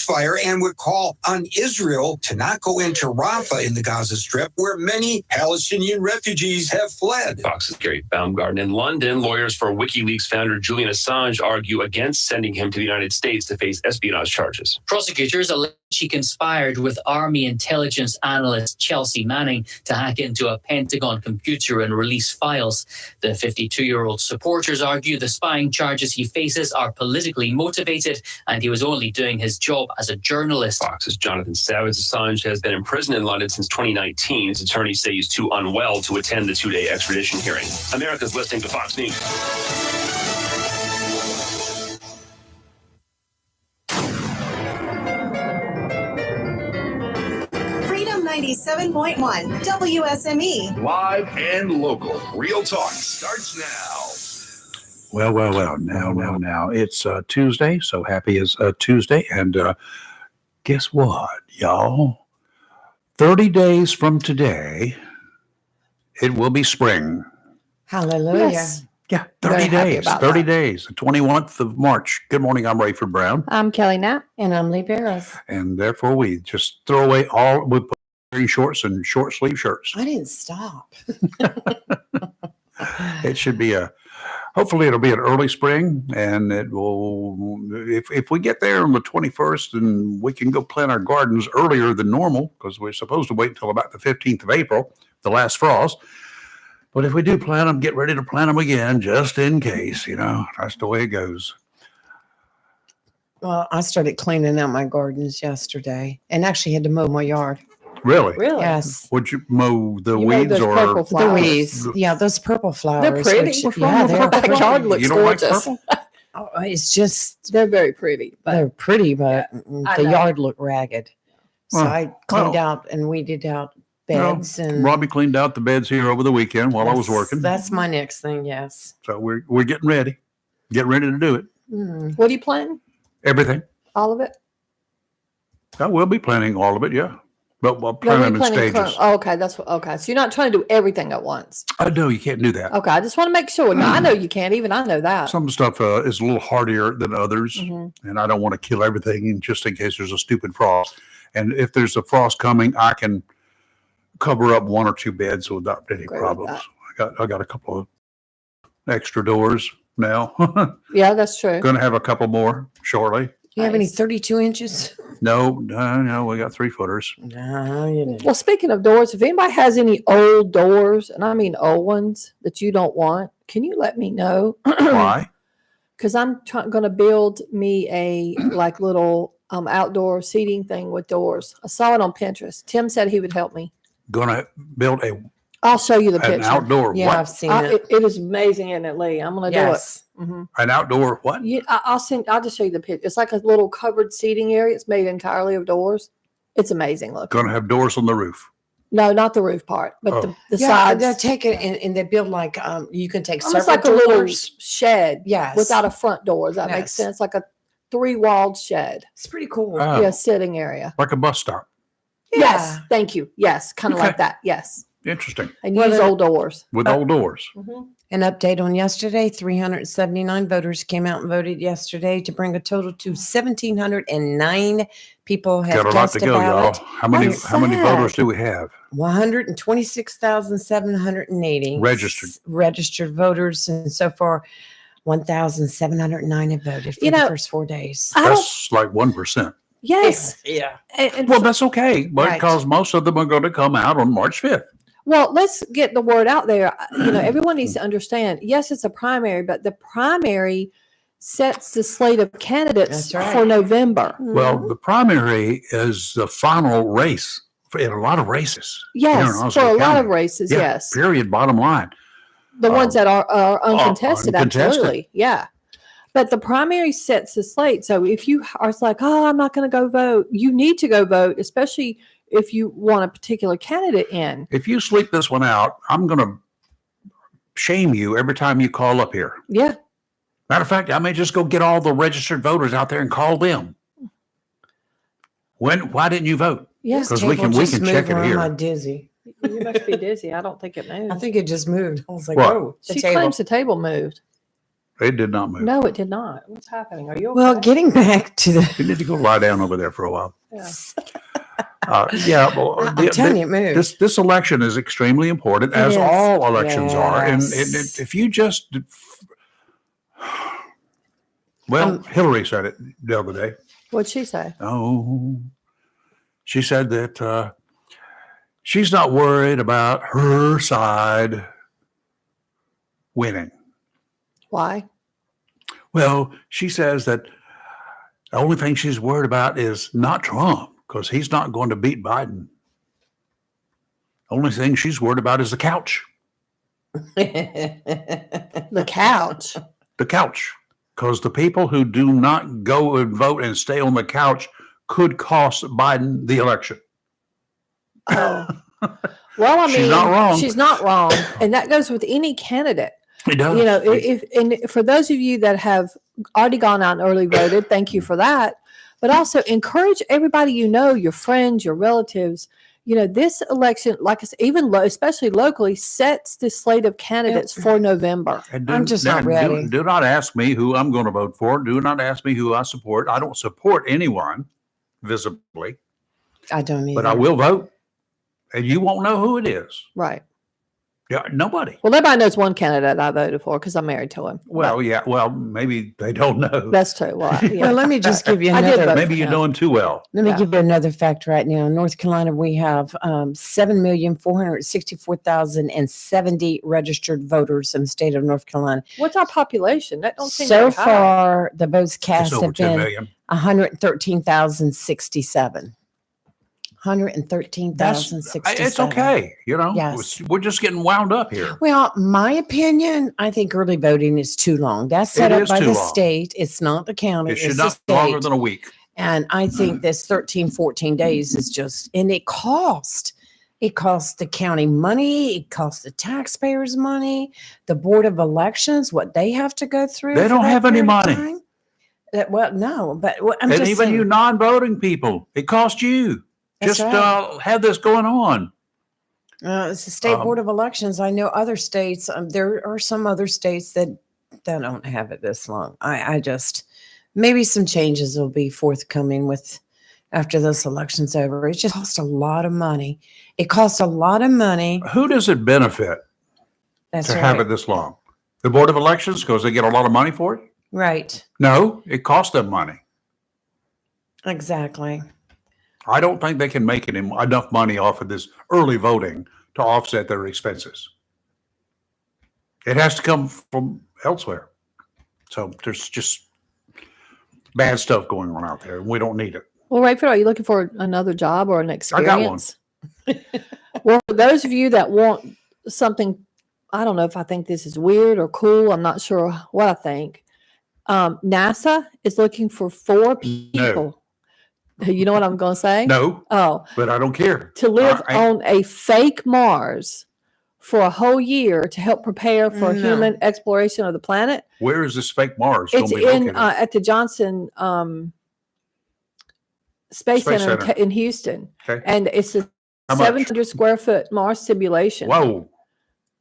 ceasefire and would call on Israel to not go into Rafah in the Gaza Strip, where many Palestinian refugees have fled. Fox's Gary Baumgarten. In London, lawyers for WikiLeaks founder Julian Assange argue against sending him to the United States to face espionage charges. Prosecutors allege she conspired with Army intelligence analyst Chelsea Manning to hack into a Pentagon computer and release files. The 52-year-old supporters argue the spying charges he faces are politically motivated and he was only doing his job as a journalist. Fox's Jonathan Savage. Assange has been in prison in London since 2019. His attorneys say he's too unwell to attend the two-day extradition hearing. America's listening to Fox News. Freedom 97.1 WSME. Live and local. Real talk starts now. Well. Now. It's Tuesday, so happy is Tuesday. And guess what, y'all? 30 days from today, it will be spring. Hallelujah. Yes. Yeah, 30 days. 30 days, the 21th of March. Good morning, I'm Rayford Brown. I'm Kelly Knapp. And I'm Lee Barrows. And therefore, we just throw away we put wearing shorts and short sleeve shirts. I didn't stop. It should be hopefully it'll be an early spring, and it will, if we get there on the 21st, and we can go plant our gardens earlier than normal, because we're supposed to wait until about the 15th of April, the last frost. But if we do plant them, get ready to plant them again, just in case, that's the way it goes. Well, I started cleaning out my gardens yesterday and actually had to mow my yard. Really? Yes. Would you mow the You made weeds those or purple The flowers. weeds. Yeah, those purple flowers. They're pretty. which- What's yeah, wrong with they're her backyard pretty. looks You don't like gorgeous. purple? Oh, it's just, They're very pretty. But they're pretty, but I the know. yard looked ragged. So Well, I cleaned out and weeded out beds. and Robbie cleaned out the beds here over the weekend while I was working. That's my next thing, yes. So we're getting ready. Getting ready to do it. Mm. what are you planting? Everything. All of it? I will be planting all of it, yeah. But we'll No, plan we're them in planting stages. Oh, okay, okay. So you're not trying to do everything at once. No, you can't do that. Okay, I just want to make sure. No, I know you can't. Even I know that. Some stuff is a little hardier than others, Mhm. and I don't want to kill everything just in case there's a stupid frost. And if there's a frost coming, I can cover up one or two beds without any Agree with problems. I got a couple of extra doors now. Yeah, that's true. Going to have a couple more shortly. Do you have any Nice. 32 inches? No, we got 3-footers. No, you didn't. Well, speaking of doors, if anybody has any old doors, and I mean old ones that you don't want, can you let me know? Why? Because I'm going to build me a like little outdoor seating thing with doors. I saw it on Pinterest. Tim said he would help me. Going to build I'll show you the an picture. outdoor Yeah, what? I've seen it. It is amazing, isn't it, Lee? I'm going to Yes. do it. Mm-hmm. An outdoor what? Yeah, I'll just show you the picture. It's like a little covered seating area. It's made entirely of doors. It's amazing looking. Going to have doors on the roof. No, not the roof part, but Oh. the Yeah, sides. they take it and they build like you can take Almost several like a little doors. shed Yes, without a front door. Does that make Yes. sense? Like a 3-walled shed. it's pretty cool. Oh, Yeah, sitting area. like a bus stop. Yes, thank you. Yes, kind of Okay. like that. Yes, Interesting. and Well, use then- old doors. With old doors. An update on yesterday: 379 voters came out and voted yesterday to bring a total to 1,709 people have Got a lot cast to a go, ballot. y'all. How many That's voters sad. do we have? 126,780 registered voters, and so far 1,709 have voted for You the know, first 4 days. I don't. That's like 1%. Yes. Yeah. And Well, that's okay, Right. because most of them are going to come out on March 5th. well, let's get the word out there. Everyone needs to understand. Yes, it's a primary, but the primary sets the slate of candidates That's right. for November. Well, the primary is the final race in a lot of races. Yes, here in for Osceola a lot of County. races. Yeah, Yes, period, bottom line. the ones that are uncontested, uncontested. absolutely, yeah. But the primary sets the slate. So if you are like, oh, I'm not going to go vote, you need to go vote, especially if you want a particular candidate in. If you sleep this one out, I'm going to shame you every time you call up here. Yeah, Matter of fact, I may just go get all the registered voters out there and call them. Why didn't you vote? yes. Because we Table can just check moved it around here. my dizzy. You must be dizzy. I don't think it moved. I think it just moved. I was like, What? oh, the She table. claims the table moved. It did not move. No, it did not. What's happening? Are you okay? Well, getting back to the, You need to go lie down over there for a while. Yeah. Yeah, well, I'm telling you, it moved. this election is extremely important, It as is. all elections are. And Yes. if you just, well, Hillary said it the other day. What'd she say? Oh, she said that she's not worried about her side winning. Why? Well, she says that the only thing she's worried about is not Trump, because he's not going to beat Biden. Only thing she's worried about is the couch. The couch. The couch. Because the people who do not go and vote and stay on the couch could cost Biden the election. Oh. Well, I mean, She's not wrong. She's not wrong. And that goes with any candidate. It does. You know, and for those of you that have already gone out and early voted, thank you for that. But also encourage everybody you know, your friends, your relatives. You know, this election, like I said, even especially locally, sets the slate of candidates for November. And I'm just not ready. Do not ask me who I'm going to vote for. Do not ask me who I support. I don't support anyone visibly, I don't either. but I will vote. And you won't know who it is. Right. Yeah, nobody. Well, everybody knows one candidate I voted for because I'm married to him. Well, yeah. Well, maybe they don't know. That's true. Well, yeah. Well, let me just give you I did another. vote. Maybe you know him too well. Let me Yeah. give you another fact right now. In North Carolina, we have 7,464,070 registered voters in the state of North Carolina. What's our population? That don't seem So very high. far, the votes It's cast over have 10 been million. 113,067. That's, 113,067. it's okay. You know, Yes. we're just getting wound up here. Well, my opinion, I think early voting is too long. That's set It up is by too the long. state. It's not the county. It should it's the not be longer state. than a week. And I think this 13, 14 days is just, and it costs the county money. It costs the taxpayers money, the Board of Elections, what they have to go through. They for don't that have any period of money. time. Well, no, but I'm And just even saying, you non-voting people, it costs you. That's Just right. have this going on. it's the state um, Board of Elections. I know other states, there are some other states that don't have it this long. I just, maybe some changes will be forthcoming with after this election's over. It just costs a lot of money. It costs a lot of money. Who does it benefit That's to right. have it this long? The Board of Elections, because they get a lot of money for it? Right. No, it costs them money. Exactly. I don't think they can make enough money off of this early voting to offset their expenses. It has to come from elsewhere. So there's just bad stuff going on out there, and we don't need it. Well, Rayford, are you looking for another job or an I experience? got one. Well, for those of you that want something, I don't know if I think this is weird or cool. I'm not sure what I think. NASA is looking for 4 people. You know what I'm going to say? No, Oh, but I don't care. to live I- on a fake Mars for a whole year to help prepare for No. human exploration of the planet. Where is this fake Mars going It's to be in located? at the Johnson Space Space Center, Center. in Houston, Okay. and it's a How much? 700 square foot Mars simulation. Whoa,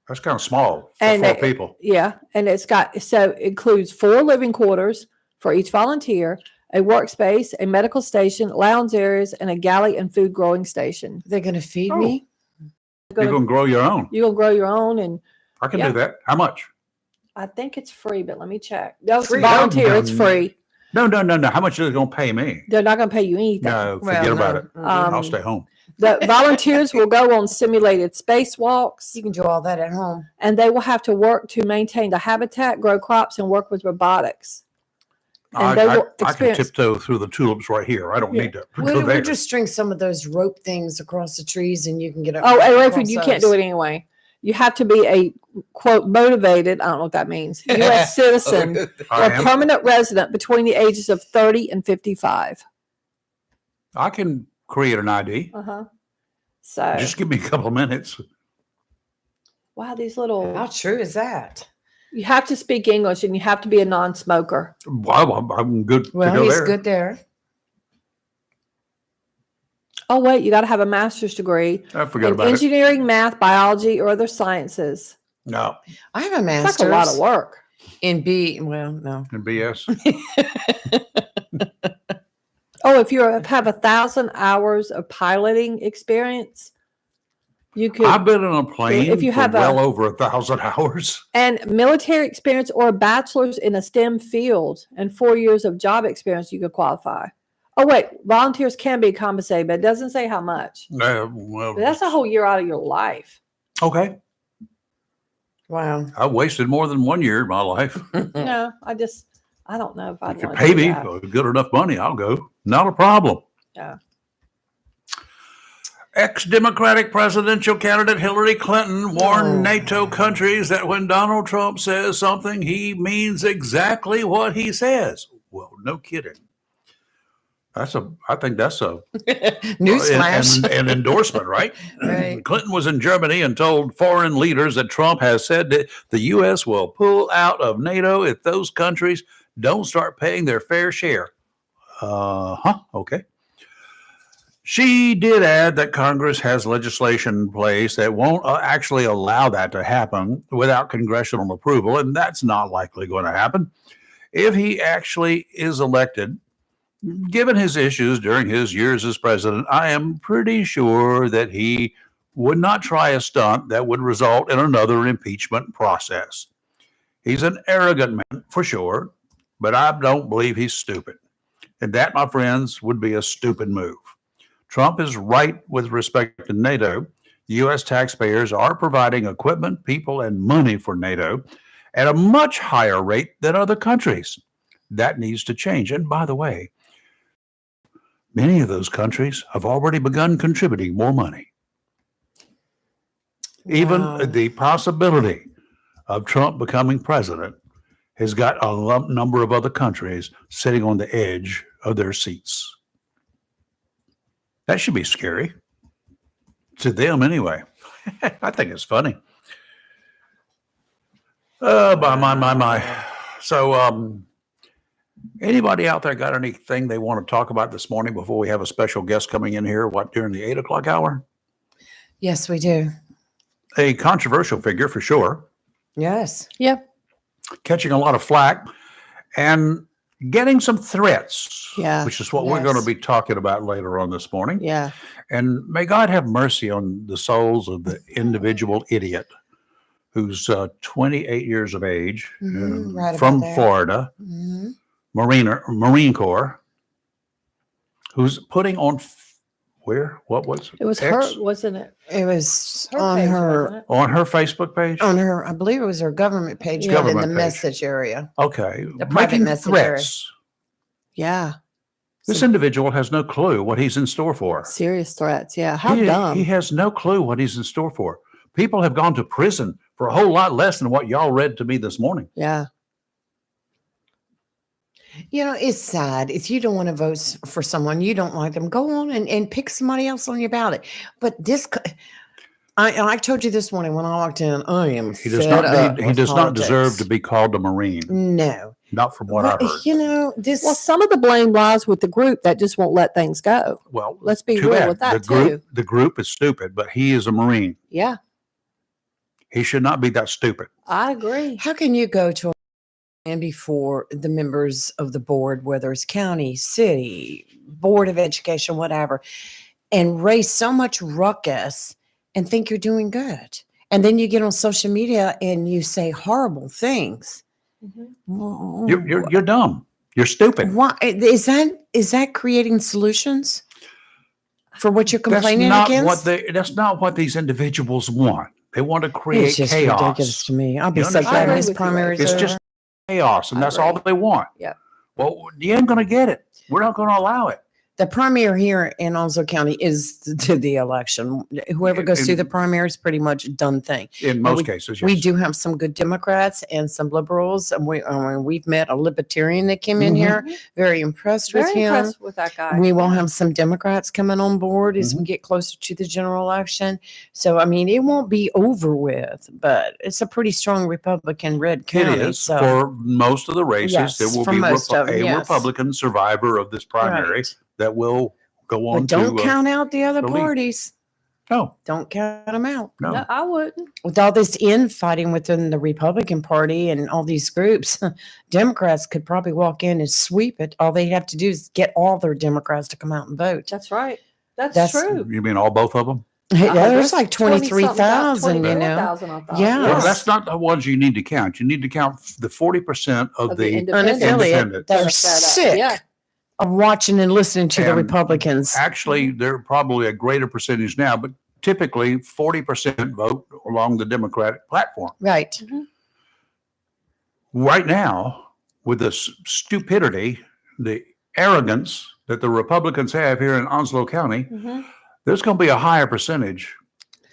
that's kind of small for And 4 it- people. Yeah, and it's got so it includes 4 living quarters for each volunteer, a workspace, a medical station, lounge areas, and a galley and food growing station. They're going to feed Oh. me. You're going to grow your own. You're gonna grow your own, and I can yeah. do that. How much? I think it's free, but let me check. Those Free? volunteer, it's free. No. How much are they going to pay me? They're not gonna pay you anything. No, Well, forget about no. it. Mm-mm. I'll stay home. The volunteers will go on simulated spacewalks, You can do all that at home. and they will have to work to maintain the habitat, grow crops, and work with robotics. And they will I can experience. tiptoe through the tulips right here. I don't Yeah. need to We'll, go there. we'll just string some of those rope things across the trees and you can get up. Oh, hey, across Rayford, you can't those. do it anyway. You have to be a quote motivated. I don't know what that means. U.S. citizen I or am. permanent resident between the ages of 30 and 55. I can create an ID. Uh-huh. So, Just give me a couple of minutes. wow, these little, How true is that? you have to speak English and you have to be a non-smoker. Well, I'm good to Well, go he's there. good there. Oh, wait, you got to have a master's degree I forgot in about it. engineering, math, biology, or other sciences. No, I have a It's master's. like a lot of work. In B, well, no. and BS. Oh, if you have 1,000 hours of piloting experience, you could. I've been on a plane if you for have well over 1,000 hours. And military experience or a bachelor's in a STEM field and 4 years of job experience, you could qualify. Oh, wait, volunteers can be compensated, but it doesn't say how much. Well, But that's a whole year out of your life. okay. Wow. I wasted more than 1 year of my life. No, I don't know if I'd If you want pay to me do that. good enough money, I'll go. Not a problem. Yeah. Ex-Democratic presidential candidate Hillary Clinton warned Oh. NATO countries that when Donald Trump says something, he means exactly what he says. Well, no kidding. I think that's Newsflash. an endorsement, right? Right. Clinton was in Germany and told foreign leaders that Trump has said that the U.S. will pull out of NATO if those countries don't start paying their fair share. Okay. She did add that Congress has legislation in place that won't actually allow that to happen without congressional approval, and that's not likely going to happen. If he actually is elected, given his issues during his years as president, I am pretty sure that he would not try a stunt that would result in another impeachment process. He's an arrogant man, for sure, but I don't believe he's stupid. And that, my friends, would be a stupid move. Trump is right with respect to NATO. U.S. taxpayers are providing equipment, people, and money for NATO at a much higher rate than other countries. That needs to change. And by the way, many of those countries have already begun contributing more money. Wow. Even the possibility of Trump becoming president has got a number of other countries sitting on the edge of their seats. That should be scary. To them, anyway. I think it's funny. My. So, anybody out there got anything they want to talk about this morning before we have a special guest coming in here, during the 8 o'clock hour? Yes, we do. A controversial figure for sure, Yes. Yep. catching a lot of flack and getting some threats, Yeah. which is what we're going to Yes. be talking about later on this morning. Yeah. And may God have mercy on the souls of the individual idiot who's 28 years of age, Mhm, right about from that. Florida, Mhm. Marine Corps, who's putting on what was It was X? her, wasn't it? It was Her on page, her, wasn't it? On her Facebook page? I believe it was her government page, but in Government the page. message area. Okay. The private Making message area. threats. Yeah. This individual has no clue what he's in store for. Serious threats. Yeah. How he, dumb. He has no clue what he's in store for. People have gone to prison for a whole lot less than what y'all read to me this morning. Yeah. You know, it's sad. If you don't want to vote for someone, you don't like them, go on and pick somebody else on your ballot. But this, I told you this morning when I walked in, I am He does fed not up need, he with does not deserve politics. to be called a Marine. No. Not from what I But, heard. you know, this. Well, some of the blame lies with the group that just won't let things go. Well, Let's be too real bad. with that, The group is stupid, but he is a Marine. Yeah. He should not be that stupid. I agree. How can you go to and before the members of the board, whether it's county, city, board of education, whatever, and raise so much ruckus and think you're doing good? And then you get on social media and you say horrible things. You're dumb. You're stupid. Why is that creating solutions for what you're complaining against? That's not what these individuals want. They want to create It's just chaos. ridiculous to me. I'll be You so understand? glad I when his agree with you, primaries It's are just chaos, and I that's all agree. they want. Yep. Well, you ain't going to get it. We're not going to allow it. The primary here in Onslow County is to the election. Whoever goes through the primary is pretty much a done thing. In But most cases, yes. We do have some good Democrats and some liberals. And we've met a libertarian that came in Mhm. here. Very impressed with Very him. impressed with that guy. We will have some Democrats coming on board as Mm-hmm. we get closer to the general election. So, I mean, it won't be over with, but it's a pretty strong Republican red It county. is So, for most of the races. Yes, there will for be most of them, a yes. Republican survivor of this primary right. that will go on But don't to. count out the other the lead. parties. No, Don't count them out. no. No, I wouldn't. With all this infighting within the Republican Party and all these groups, Democrats could probably walk in and sweep it. All they have to do is get all their Democrats to come out and vote. That's right. That's That's- true. You mean both of them? There's like 20-something 23,000, you know. 24,000, I thought. Yeah. Well, Yes. that's not the ones you need to count. You need to count the 40% of the independents. Unaffiliated independents. that are Set up. sick Yeah. of watching and listening to the And Republicans. Actually, they're probably a greater percentage now, but typically 40% vote along the Democratic platform. Right. Right now, with the stupidity, the arrogance that the Republicans have here in Onslow County, Mhm. there's going to be a higher percentage,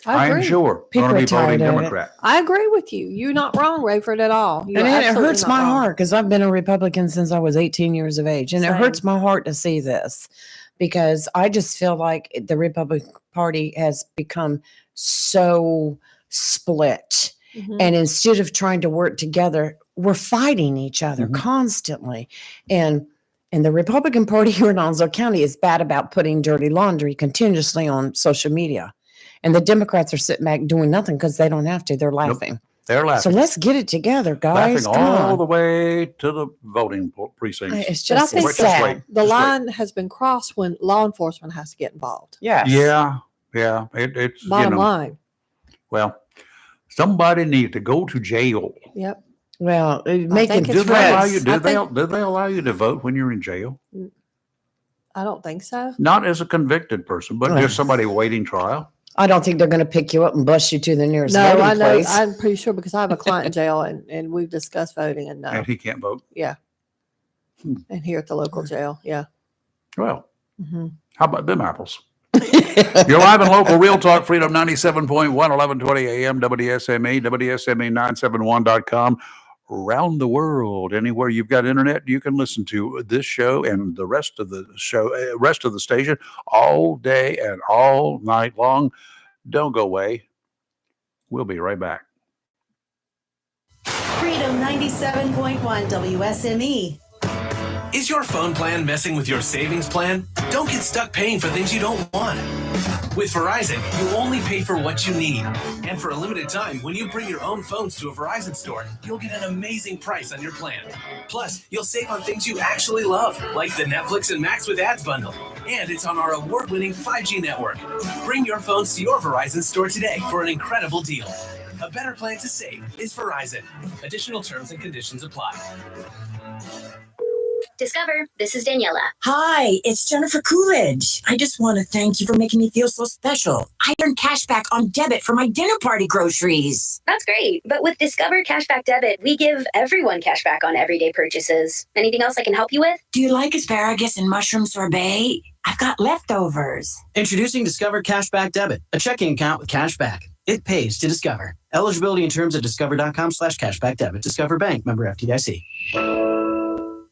I I'm agree. sure, People going are to be voting tired of it. Democrat. I agree with you. You're not wrong, Rayford, at all. You're And it absolutely hurts not my wrong. heart because I've been a Republican since I was 18 years of age. And it Same. hurts my heart to see this because I just feel like the Republican Party has become so split. Mhm. And instead of trying to work together, we're fighting each other Mhm. constantly. And the Republican Party here in Onslow County is bad about putting dirty laundry continuously on social media. And the Democrats are sitting back doing nothing because they don't have to. They're laughing. They're So laughing. let's get it together, guys. Laughing Come all on. the way to the voting precincts. It's But I just think Wait, just sad. wait. the Just wait. line has been crossed when law enforcement has to get involved. Yes. Yeah. It's, Bottom line. well, somebody needs to go to jail. Yep. Well, making think it's Do they allow threats. you? I think- Do they allow you to vote when you're in jail? I don't think so. Not as a convicted person, but Well. just somebody waiting trial. I don't think they're going to pick you up and bust you to the nearest No, voting I know. place. I'm pretty sure because I have a client in jail and we've discussed voting and no. And he can't vote. And here at the local jail. Yeah. Well, Mhm. how about them apples? You're live and local, Real Talk Freedom 97.1, 1120 AM, WSME, WSME971.com. Around the world, anywhere you've got internet, you can listen to this show and the rest of the show, rest of the station all day and all night long. Don't go away. We'll be right back. Freedom 97.1 WSME. Is your phone plan messing with your savings plan? Don't get stuck paying for things you don't want. With Verizon, you only pay for what you need. And for a limited time, when you bring your own phones to a Verizon store, you'll get an amazing price on your plan. Plus, you'll save on things you actually love, like the Netflix and Max with Ads bundle. And it's on our award-winning 5G network. Bring your phones to your Verizon store today for an incredible deal. A better plan to save is Verizon. Additional terms and conditions apply. Discover, this is Daniela. Hi, it's Jennifer Coolidge. I just want to thank you for making me feel so special. I earned cash back on debit for my dinner party groceries. That's great. But with Discover Cashback Debit, we give everyone cash back on everyday purchases. Anything else I can help you with? Do you like asparagus and mushroom sorbet? I've got leftovers. Introducing Discover Cashback Debit, a checking account with cash back. It pays to Discover. Eligibility and terms at discover.com/cashback debit. Discover Bank, member FDIC.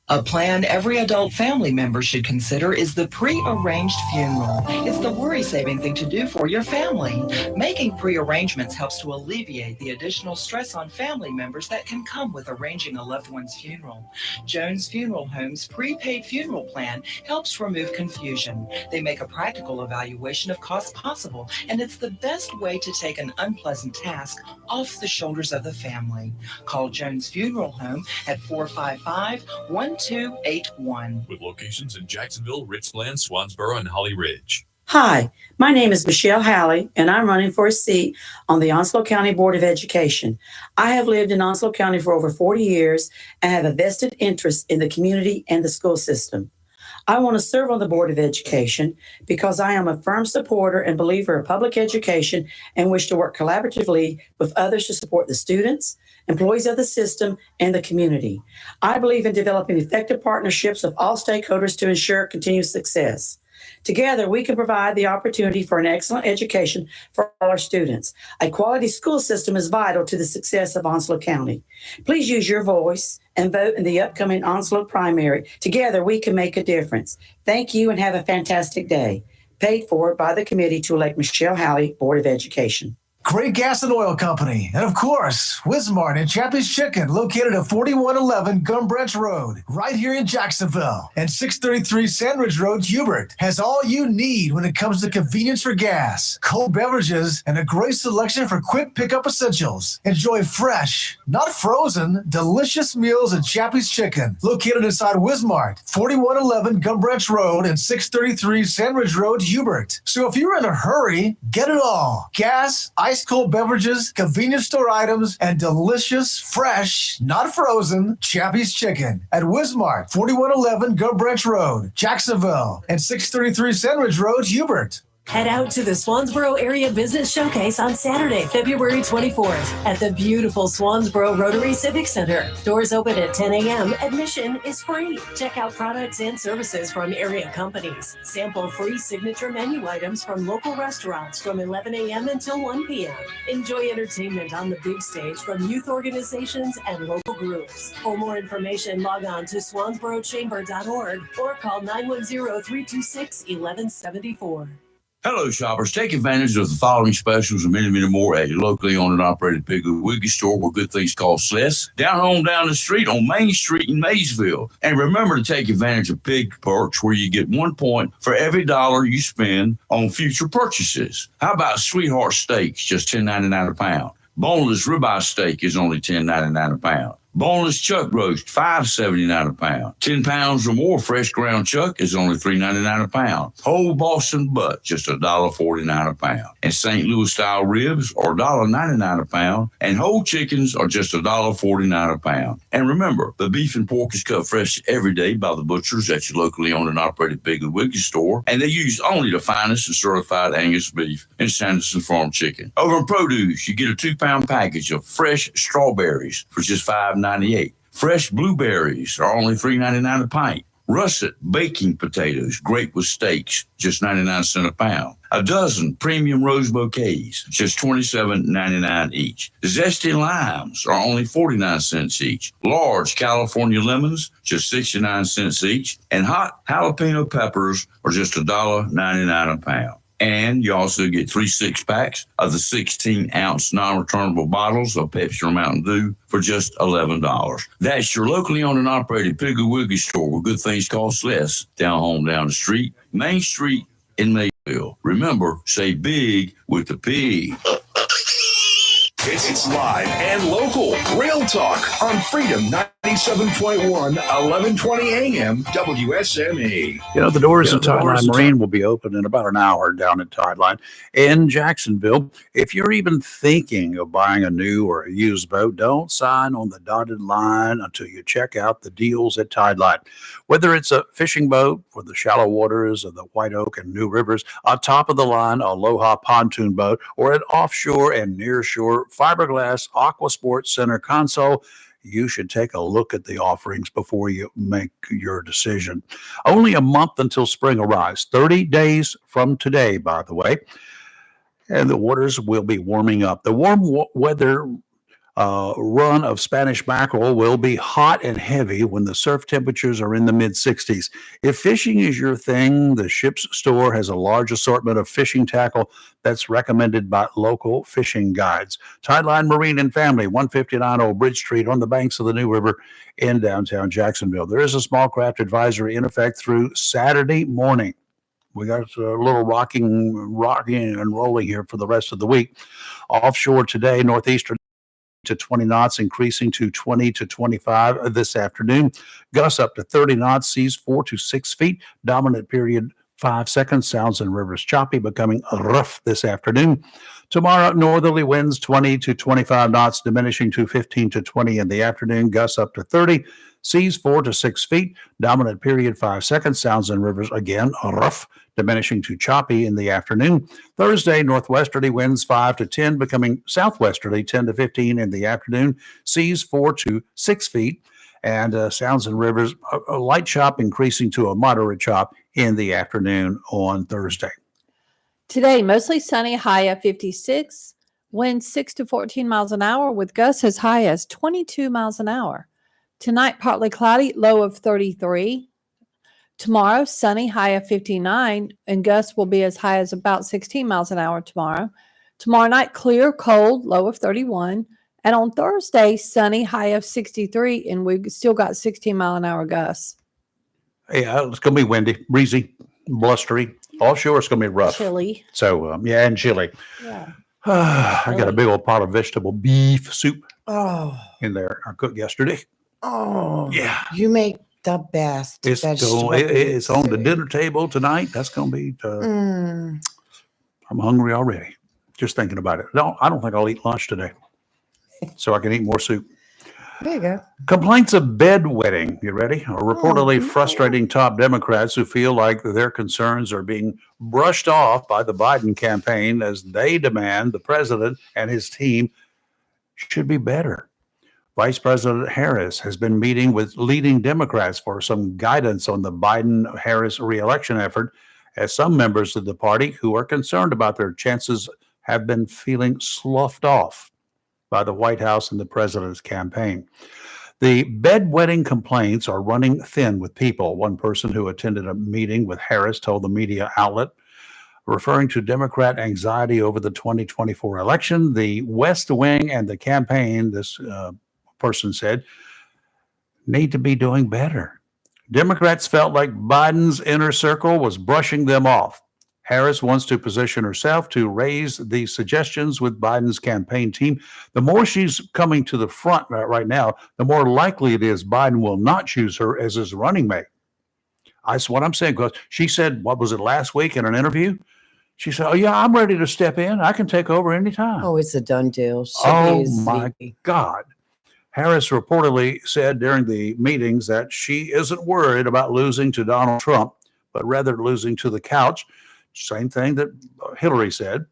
A plan every adult family member should consider is the pre-arranged funeral. It's the worry-saving thing to do for your family. Making pre-arrangements helps to alleviate the additional stress on family members that can come with arranging a loved one's funeral. Jones Funeral Home's prepaid funeral plan helps remove confusion. They make a practical evaluation of costs possible, and it's the best way to take an unpleasant task off the shoulders of the family. Call Jones Funeral Home at 455-1281. With locations in Jacksonville, Richland, Swansboro, and Holly Ridge. Hi, my name is Michelle Halley, and I'm running for a seat on the Onslow County Board of Education. I have lived in Onslow County for over 40 years and have a vested interest in the community and the school system. I want to serve on the Board of Education because I am a firm supporter and believer of public education and wish to work collaboratively with others to support the students, employees of the system, and the community. I believe in developing effective partnerships of all stakeholders to ensure continued success. Together, we can provide the opportunity for an excellent education for all our students. A quality school system is vital to the success of Onslow County. Please use your voice and vote in the upcoming Onslow primary. Together, we can make a difference. Thank you and have a fantastic day. Paid for by the committee to elect Michelle Halley, Board of Education. Great Gas and Oil Company, and of course, Wismart and Chappie's Chicken, located at 4111 Gum Branch Road, right here in Jacksonville. And 633 Sandridge Road, Hubert, has all you need when it comes to convenience for gas, cold beverages, and a great selection for quick pickup essentials. Enjoy fresh, not frozen, delicious meals at Chappie's Chicken, located inside Wismart, 4111 Gum Branch Road and 633 Sandridge Road, Hubert. So if you're in a hurry, get it all. Gas, ice cold beverages, convenience store items, and delicious, fresh, not frozen, Chappie's Chicken at Wismart, 4111 Gum Branch Road, Jacksonville, and 633 Sandridge Road, Hubert. Head out to the Swansboro Area Business Showcase on Saturday, February 24th at the beautiful Swansboro Rotary Civic Center. Doors open at 10 a.m. Admission is free. Check out products and services from area companies. Sample free signature menu items from local restaurants from 11 a.m. until 1 p.m. Enjoy entertainment on the big stage from youth organizations and local groups. For more information, log on to swansborochamber.org or call 910-326-1174. Hello, shoppers. Take advantage of the following specials and many, many more at your locally owned and operated Piggly Wiggly store where good things cost less. Down home, down the street on Main Street in Maysville. And remember to take advantage of Pig Perks where you get 1 point for every dollar you spend on future purchases. How about Sweetheart Steaks, just $10.99 a pound? Boneless ribeye steak is only $10.99 a pound. Boneless chuck roast, $5.79 a pound. 10 pounds or more fresh ground chuck is only $3.99 a pound. Whole Boston butt, just $1.49 a pound. And St. Louis style ribs are $1.99 a pound. And whole chickens are just $1.49 a pound. And remember, the beef and pork is cut fresh every day by the butchers at your locally owned and operated Piggly Wiggly store. And they use only the finest and certified Angus beef and Sanderson Farm chicken. Over in produce, you get a 2-pound package of fresh strawberries for just $5.98. Fresh blueberries are only $3.99 a pint. Russet baking potatoes, great with steaks, just 99 cents a pound. A dozen premium rose bouquets, just $27.99 each. Zesty limes are only 49 cents each. Large California lemons, just 69 cents each. And hot jalapeno peppers are just $1.99 a pound. And you also get 3 6-packs of the 16-ounce non-returnable bottles of Pepsi or Mountain Dew for just $11. That's your locally owned and operated Piggly Wiggly store where good things cost less. Down home, down the street, Main Street in Mayville. Remember, say big with the P. It's live and local. Real talk on Freedom 97.1, 1120 AM, WSME. You know, the doors of Tideline Marine will be open in about an hour down at Tideline in Jacksonville. If you're even thinking of buying a new or a used boat, don't sign on the dotted line until you check out the deals at Tideline. Whether it's a fishing boat for the shallow waters of the White Oak and New Rivers, a top-of-the-line Aloha pontoon boat, or an offshore and nearshore fiberglass aqua sports center console, you should take a look at the offerings before you make your decision. Only a month until spring arrives, 30 days from today, by the way, and the waters will be warming up. The warm weather run of Spanish mackerel will be hot and heavy when the surf temperatures are in the mid-60s. If fishing is your thing, the ship's store has a large assortment of fishing tackle that's recommended by local fishing guides. Tideline Marine and Family, 159 Old Bridge Street on the banks of the New River in downtown Jacksonville. There is a small craft advisory in effect through Saturday morning. We got a little rocking and rolling here for the rest of the week. Offshore today, northeastern to 20 knots, increasing to 20 to 25 this afternoon. Gusts up to 30 knots, seas 4 to 6 feet. Dominant period 5 seconds. Sounds and rivers choppy, becoming rough this afternoon. Tomorrow, northerly winds 20 to 25 knots, diminishing to 15 to 20 in the afternoon. Gusts up to 30. Seas 4 to 6 feet. Dominant period 5 seconds. Sounds and rivers again rough, diminishing to choppy in the afternoon. Thursday, northwesterly winds 5 to 10, becoming southwesterly 10 to 15 in the afternoon. Seas 4 to 6 feet. And sounds and rivers, a light chop increasing to a moderate chop in the afternoon on Thursday. Today, mostly sunny, high at 56. Winds 6 to 14 miles an hour with gusts as high as 22 miles an hour. Tonight, partly cloudy, low of 33. Tomorrow, sunny, high of 59, and gusts will be as high as about 16 miles an hour tomorrow. Tomorrow night, clear, cold, low of 31. And on Thursday, sunny, high of 63. And we've still got 16-mile-an-hour gusts. Yeah, it's going to be windy, breezy, blustery. Offshore, it's going to be rough. Chilly. So, yeah, and chilly. Yeah. I got a big old pot of vegetable beef soup in there I cooked yesterday. Yeah. You make the best. It's on the dinner table tonight. That's going to be, I'm hungry already. Just thinking about it. No, I don't think I'll eat lunch today. So I can eat more soup. There you go. Complaints of bedwetting, you ready? Are reportedly frustrating top Democrats who feel like their concerns are being brushed off by the Biden campaign as they demand the president and his team should be better. Vice President Harris has been meeting with leading Democrats for some guidance on the Biden-Harris reelection effort, as some members of the party who are concerned about their chances have been feeling sloughed off by the White House and the president's campaign. The bedwetting complaints are running thin with people. One person who attended a meeting with Harris told the media outlet, referring to Democrat anxiety over the 2024 election, the West Wing and the campaign, this person said, need to be doing better. Democrats felt like Biden's inner circle was brushing them off. Harris wants to position herself to raise the suggestions with Biden's campaign team. The more she's coming to the front right now, the more likely it is Biden will not choose her as his running mate. That's what I'm saying, because she said, what was it, last week in an interview? She said, oh, yeah, I'm ready to step in. I can take over anytime. Oh, it's a done deal. My God. Harris reportedly said during the meetings that she isn't worried about losing to Donald Trump, but rather losing to the couch. Same thing that Hillary said,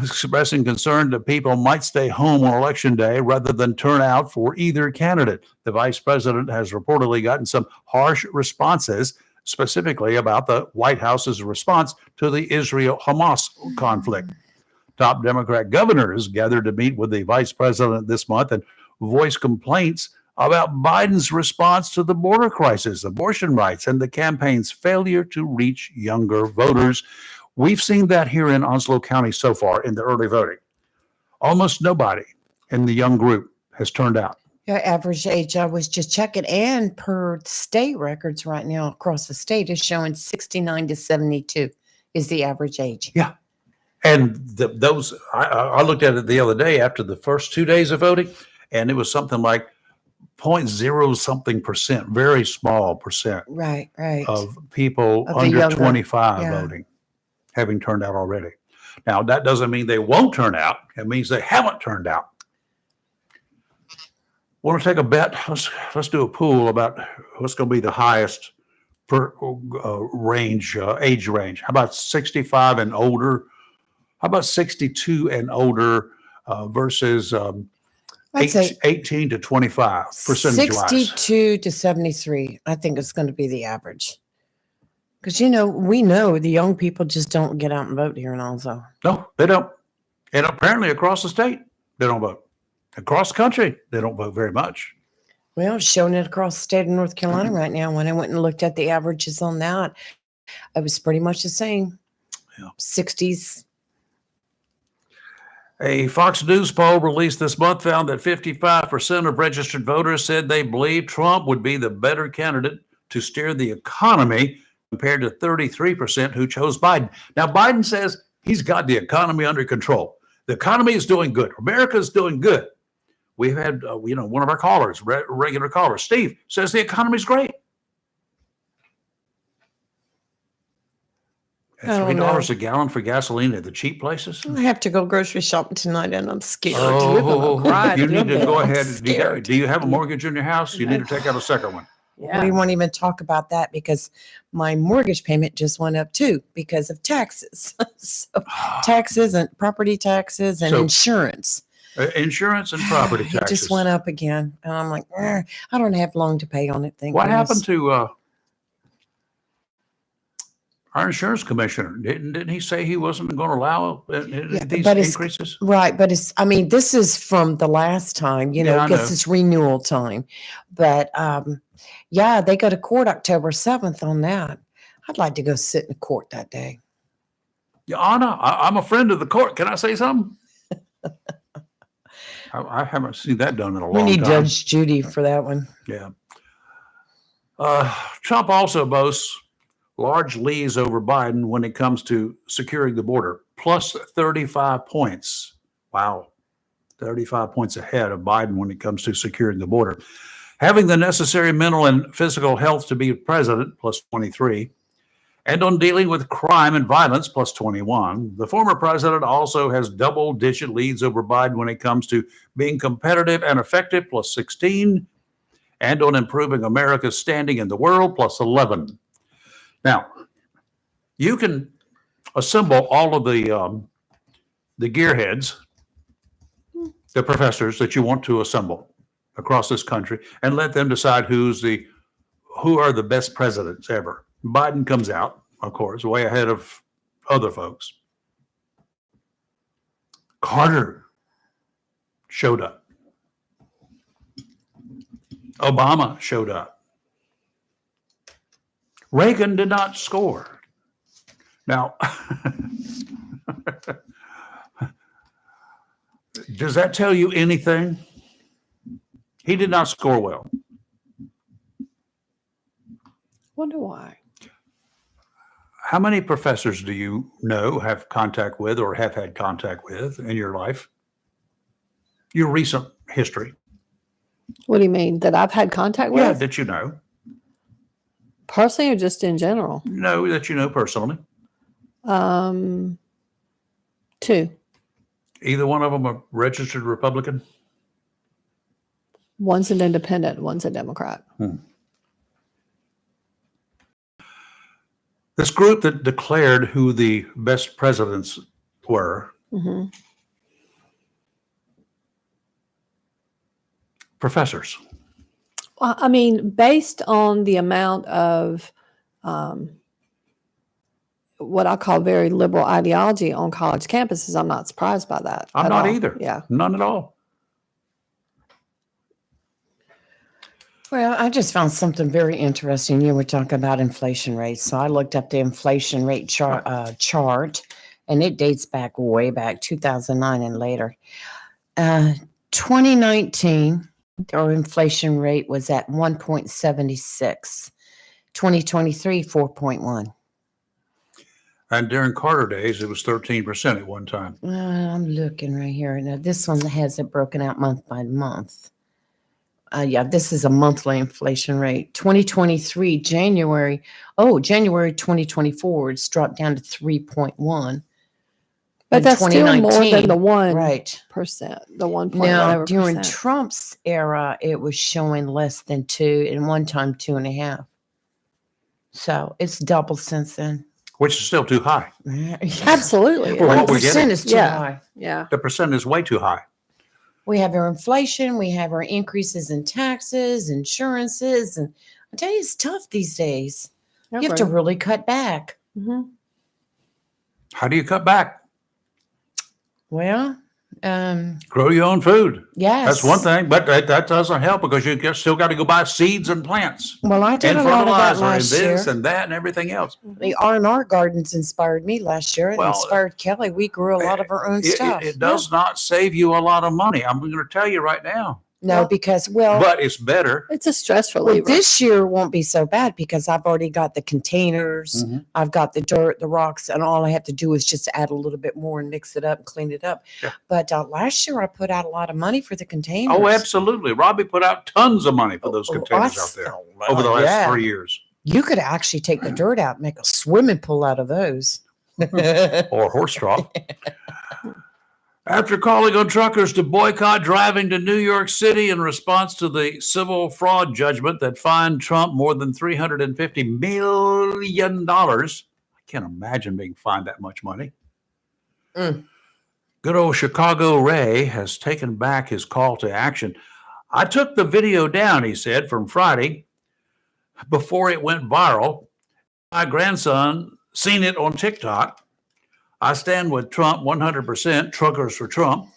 expressing concern that people might stay home on election day rather than turn out for either candidate. The vice president has reportedly gotten some harsh responses, specifically about the White House's response to the Israel-Hamas conflict. Top Democrat governors gathered to meet with the vice president this month and voiced complaints about Biden's response to the border crisis, abortion rights, and the campaign's failure to reach younger voters. We've seen that here in Onslow County so far in the early voting. Almost nobody in the young group has turned out. Yeah, average age, I was just checking, and per state records right now across the state is showing 69 to 72 is the average age. Yeah. And I looked at it the other day after the first 2 days of voting, and it was something like 0.0 something percent, very small percent right of people of under younger, 25 voting, having turned out already. Now, that doesn't mean they won't turn out. It means they haven't turned out. Want to take a bet? Let's do a pool about what's going to be the highest per age range. How about 65 and older? How about 62 and older versus I'd say 18 to 25 percentage-wise? 62 to 73, I think it's going to be the average. Because, we know the young people just don't get out and vote here in Onslow. No, they don't. And apparently across the state, they don't vote. Across the country, they don't vote very much. Well, it's showing it across the state of North Carolina right now. When I went and looked at the averages on that, it was pretty much the same. 60s. A Fox News poll released this month found that 55% of registered voters said they believe Trump would be the better candidate to steer the economy compared to 33% who chose Biden. Now, Biden says he's got the economy under control. The economy is doing good. America is doing good. We've had, one of our callers, regular caller, Steve, says the economy is great. At $3 a gallon for gasoline at the cheap places? I have to go grocery shopping tonight, and I'm scared. You need to go ahead. Do you have a mortgage in your house? You need to take out a second one. Yeah. We won't even talk about that because my mortgage payment just went up too because of taxes. So taxes and property taxes and insurance. Insurance and property taxes. It just went up again. And I'm like, I don't have long to pay on it. What happened to our insurance commissioner? Didn't he say he wasn't going to allow these increases? Right. But this is from the last time, because it's renewal time. But they go to court October 7th on that. I'd like to go sit in court that day. Your Honor, I'm a friend of the court. Can I say something? I haven't seen that done in a long We time. need Judge Judy for that one. Yeah. Trump also boasts large leads over Biden when it comes to securing the border, plus 35 points. Wow. 35 points ahead of Biden when it comes to securing the border. Having the necessary mental and physical health to be president, plus 23. And on dealing with crime and violence, plus 21. The former president also has double-digit leads over Biden when it comes to being competitive and effective, plus 16. And on improving America's standing in the world, plus 11. Now, you can assemble all of the gearheads, the professors that you want to assemble across this country, and let them decide who are the best presidents ever. Biden comes out, of course, way ahead of other folks. Carter showed up. Obama showed up. Reagan did not score. Now, does that tell you anything? He did not score well. Wonder why. How many professors do you know, have contact with, or have had contact with in your life? Your recent history. What do you mean? That I've had contact with? Yeah, that you know. Personally or just in general? No, that you know personally. 2. Either one of them a registered Republican? One's an independent, one's a Democrat. This group that declared who the best presidents were, professors. Well, I mean, based on the amount of what I call very liberal ideology on college campuses, I'm not surprised by that. I'm at not all. either. Yeah. None at all. Well, I just found something very interesting. You were talking about inflation rates. So I looked up the inflation rate chart, and it dates back way back, 2009 and later. 2019, our inflation rate was at 1.76. 2023, 4.1. And during Carter days, it was 13% at one time. I'm looking right here. Now, this one has it broken out month by month. Yeah, this is a monthly inflation rate. 2023, January 2024, it's dropped down to 3.1. But In that's still more than the 1%, right. the 1 point Now, whatever during percent. Trump's era, it was showing less than 2, and one time 2.5. So it's doubled since then. Which is still too high. Absolutely. For what we're 1% getting. is too high. Yeah. The percent is way too high. We have our inflation, we have our increases in taxes, insurances, and I tell you, it's tough these days. You have to really cut back. How do you cut back? Well, Grow your own food. Yes. That's one thing, but that doesn't help because still got to go buy seeds and plants. Well, I did and a lot of that fertilizer and last this year. and that and everything else. The R&R gardens inspired me last year. It Well, inspired Kelly. We grew a lot of our own stuff. It does not save you a lot of money. I'm going to tell you right now. No, because, well, But it's better. It's a stress well, reliever. this year won't be so bad because I've already got the containers. Mm-hmm. I've got the dirt, the rocks, and all I have to do is just add a little bit more and mix it up and clean it up. Yeah. But last year I put out a lot of money for the containers. Oh, absolutely. Robbie put out tons of money for those containers out there over the last yeah. 3 years. You could actually take the dirt out and make a swimming pool out of those. Or horse trough. After calling on truckers to boycott driving to New York City in response to the civil fraud judgment that fined Trump more than $350 million. I can't imagine being fined that much money. Good old Chicago Ray has taken back his call to action. I took the video down, he said, from Friday before it went viral. My grandson seen it on TikTok. I stand with Trump 100%, truckers for Trump.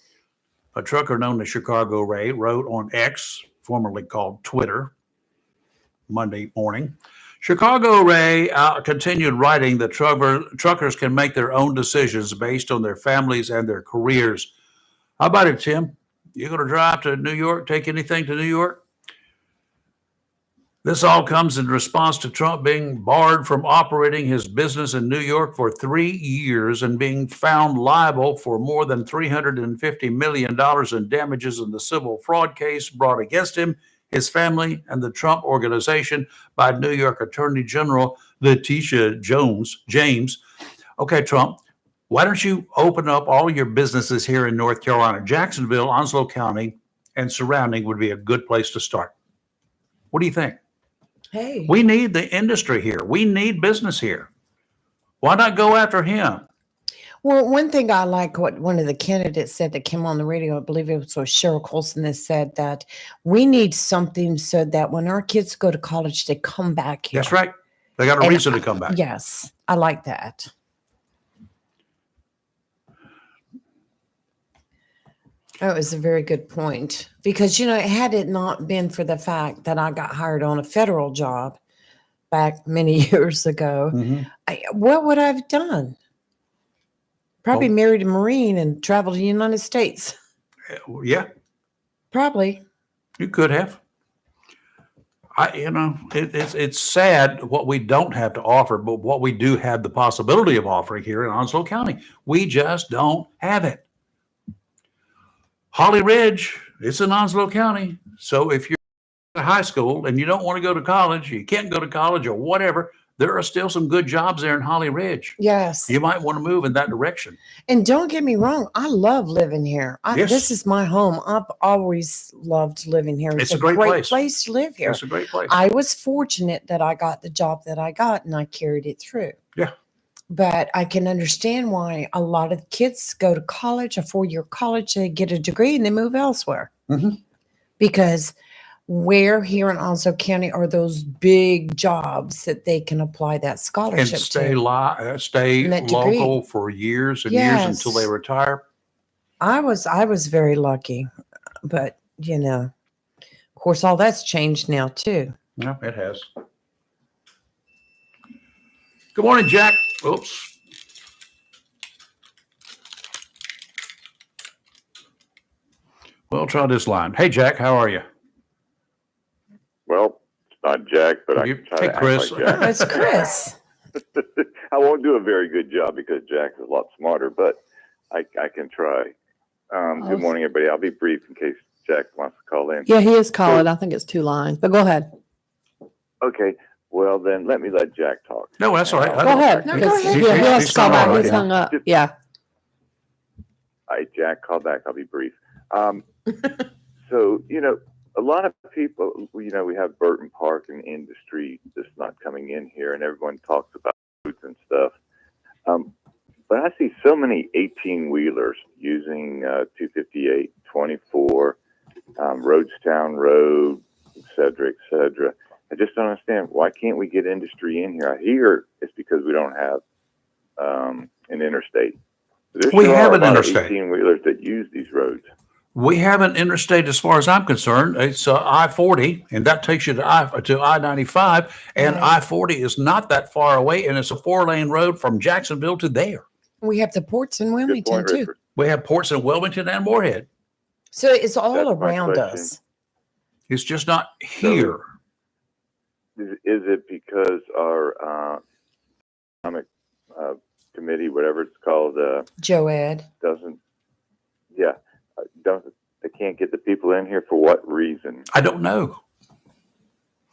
A trucker known as Chicago Ray wrote on X, formerly called Twitter, Monday morning. Chicago Ray continued writing that truckers can make their own decisions based on their families and their careers. How about it, Tim? You going to drive to New York, take anything to New York? This all comes in response to Trump being barred from operating his business in New York for 3 years and being found liable for more than $350 million in damages in the civil fraud case brought against him, his family, and the Trump Organization by New York Attorney General Letitia James. Okay, Trump, why don't you open up all your businesses here in North Carolina? Jacksonville, Onslow County, and surrounding would be a good place to start. What do you think? Hey, We need the industry here. We need business here. Why not go after him? well, one thing I like what one of the candidates said that came on the radio, I believe it was Cheryl Colson, that said that we need something so that when our kids go to college, they come back here. That's right. They got a And reason to come back. Yes, I like that. That was a very good point because, had it not been for the fact that I got hired on a federal job back many years ago, what would I have done? Probably married a Marine and traveled to the United States. Yeah, Probably. you could have. It's sad what we don't have to offer, but what we do have the possibility of offering here in Onslow County, we just don't have it. Holly Ridge, it's in Onslow County. So if you're at high school and you don't want to go to college, you can't go to college or whatever, there are still some good jobs there in Holly Ridge. Yes. You might want to move in that direction. And don't get me wrong, I love living here. Yes. This is my home. I've always loved living here. It's a great place. To live here. It's a great place. I was fortunate that I got the job that I got and I carried it through. Yeah. But I can understand why a lot of kids go to college, a 4-year college, they get a degree and they move elsewhere. Because where here in Onslow County are those big jobs that they can apply that And scholarship stay to? stay And that degree. local for years and years until they Yes. retire. I was very lucky, but of course, all that's changed now too. Yeah, it has. Good morning, Jack. Oops. Well, try this line. Hey, Jack, how are you? Well, it's not Jack, but I can try Hey, to Chris. act like Jack. Oh, it's Chris. I won't do a very good job because Jack's a lot smarter, but I can try. Good morning, everybody. I'll be brief in case Jack wants to call in. Yeah, he is calling. I think it's 2 lines, but go ahead. Okay. Well, then let Jack talk. No, that's all right. Go ahead. No, go ahead. Yeah, he has to call back. all right. He's hung up. Yeah. All right, Jack, call back. I'll be brief. So, a lot of people, we have Burton Park and industry just not coming in here, and everyone talks about routes and stuff. But I see so many 18-wheelers using 258, 24, Roadstown Road, et cetera, et cetera. I just don't understand. Why can't we get industry in here? I hear it's because we don't have an interstate. We have an interstate. 18-wheelers that use these roads. We have an interstate as far as I'm concerned. It's I-40, and that takes you to I-95, and I-40 is not that far away, and it's a 4-lane road from Jacksonville to there. We have the ports in Wilmington too. We have ports in Wilmington and Moorhead. So it's all That's my around question. us. It's just not here. Is it because our economic committee, whatever it's called, Joed. they can't get the people in here for what reason? I don't know.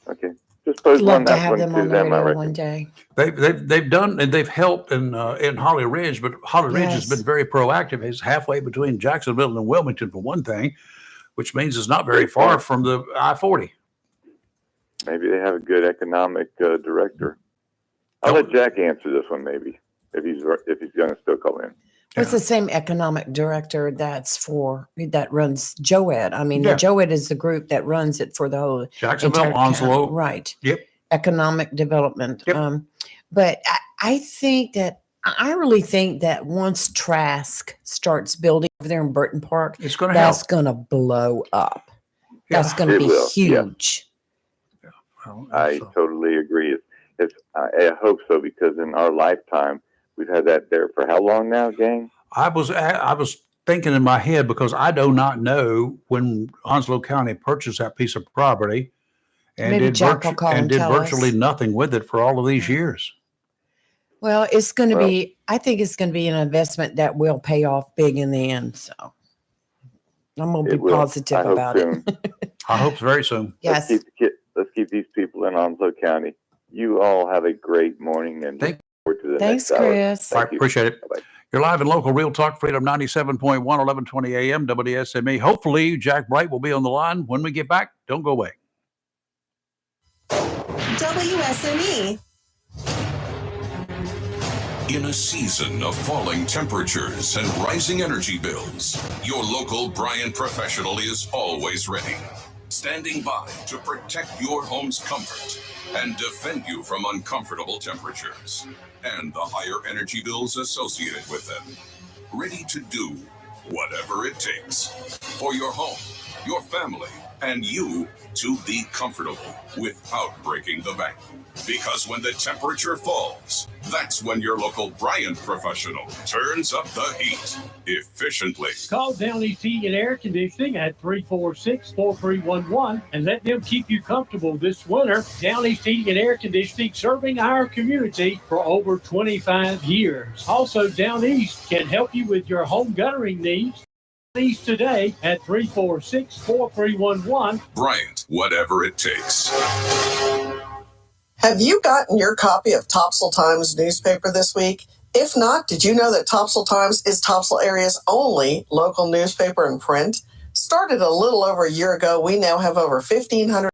Okay, just pose Love one to that have one them to on the them. I radio reckon. one day. They've done and they've helped in Holly Ridge, but Holly Ridge has Yes. been very proactive. It's halfway between Jacksonville and Wilmington for one thing, which means it's not very far from the I-40. Maybe they have a good economic director. I'll let Jack answer this one, maybe if he's going to still call in. It's the same economic director that runs Joed. I mean, Yeah. Joed is the group that runs it for the whole Jacksonville, entire county. Onslow. Right. Yep. Economic development. Yep. But I really think that once Trask starts building over there in Burton Park, It's going to that's help. going to blow up. That's Yeah. going to It be will, yeah. huge. I totally agree. I hope so, because in our lifetime, we've had that there for how long now, gang? I was thinking in my head, because I do not know when Onslow County purchased that piece of property and Maybe did, Jack will call and did tell virtually us. nothing with it for all of these years. Well, it's going to be, I think it's going to be an investment that will pay off big in the end. So I'm going to be positive about it. I hope very soon. Yes. Let's keep these people in Onslow County. You all have a great morning, and look forward to the Thanks, next hour. Chris. Thank All right, you. appreciate it. Bye-bye. You're live in local Real Talk, Freedom 97.1, 1120 AM, WSME. Hopefully, Jack Bright will be on the line when we get back. Don't go away. WSME. In a season of falling temperatures and rising energy bills, your local Bryant professional is always ready, standing by to protect your home's comfort and defend you from uncomfortable temperatures and the higher energy bills associated with them. Ready to do whatever it takes for your home, your family, and you to be comfortable without breaking the bank. Because when the temperature falls, that's when your local Bryant professional turns up the heat efficiently. Call Down East Heating and Air Conditioning at 346-4311 and let them keep you comfortable this winter. Down East Heating and Air Conditioning, serving our community for over 25 years. Also, Down East can help you with your home guttering needs. East today at 346-4311. Bryant, whatever it takes. Have you gotten your copy of Topsail Times newspaper this week? If not, did you know that Topsail Times is Topsail area's only local newspaper in print? Started a little over a year ago, we now have over 1,500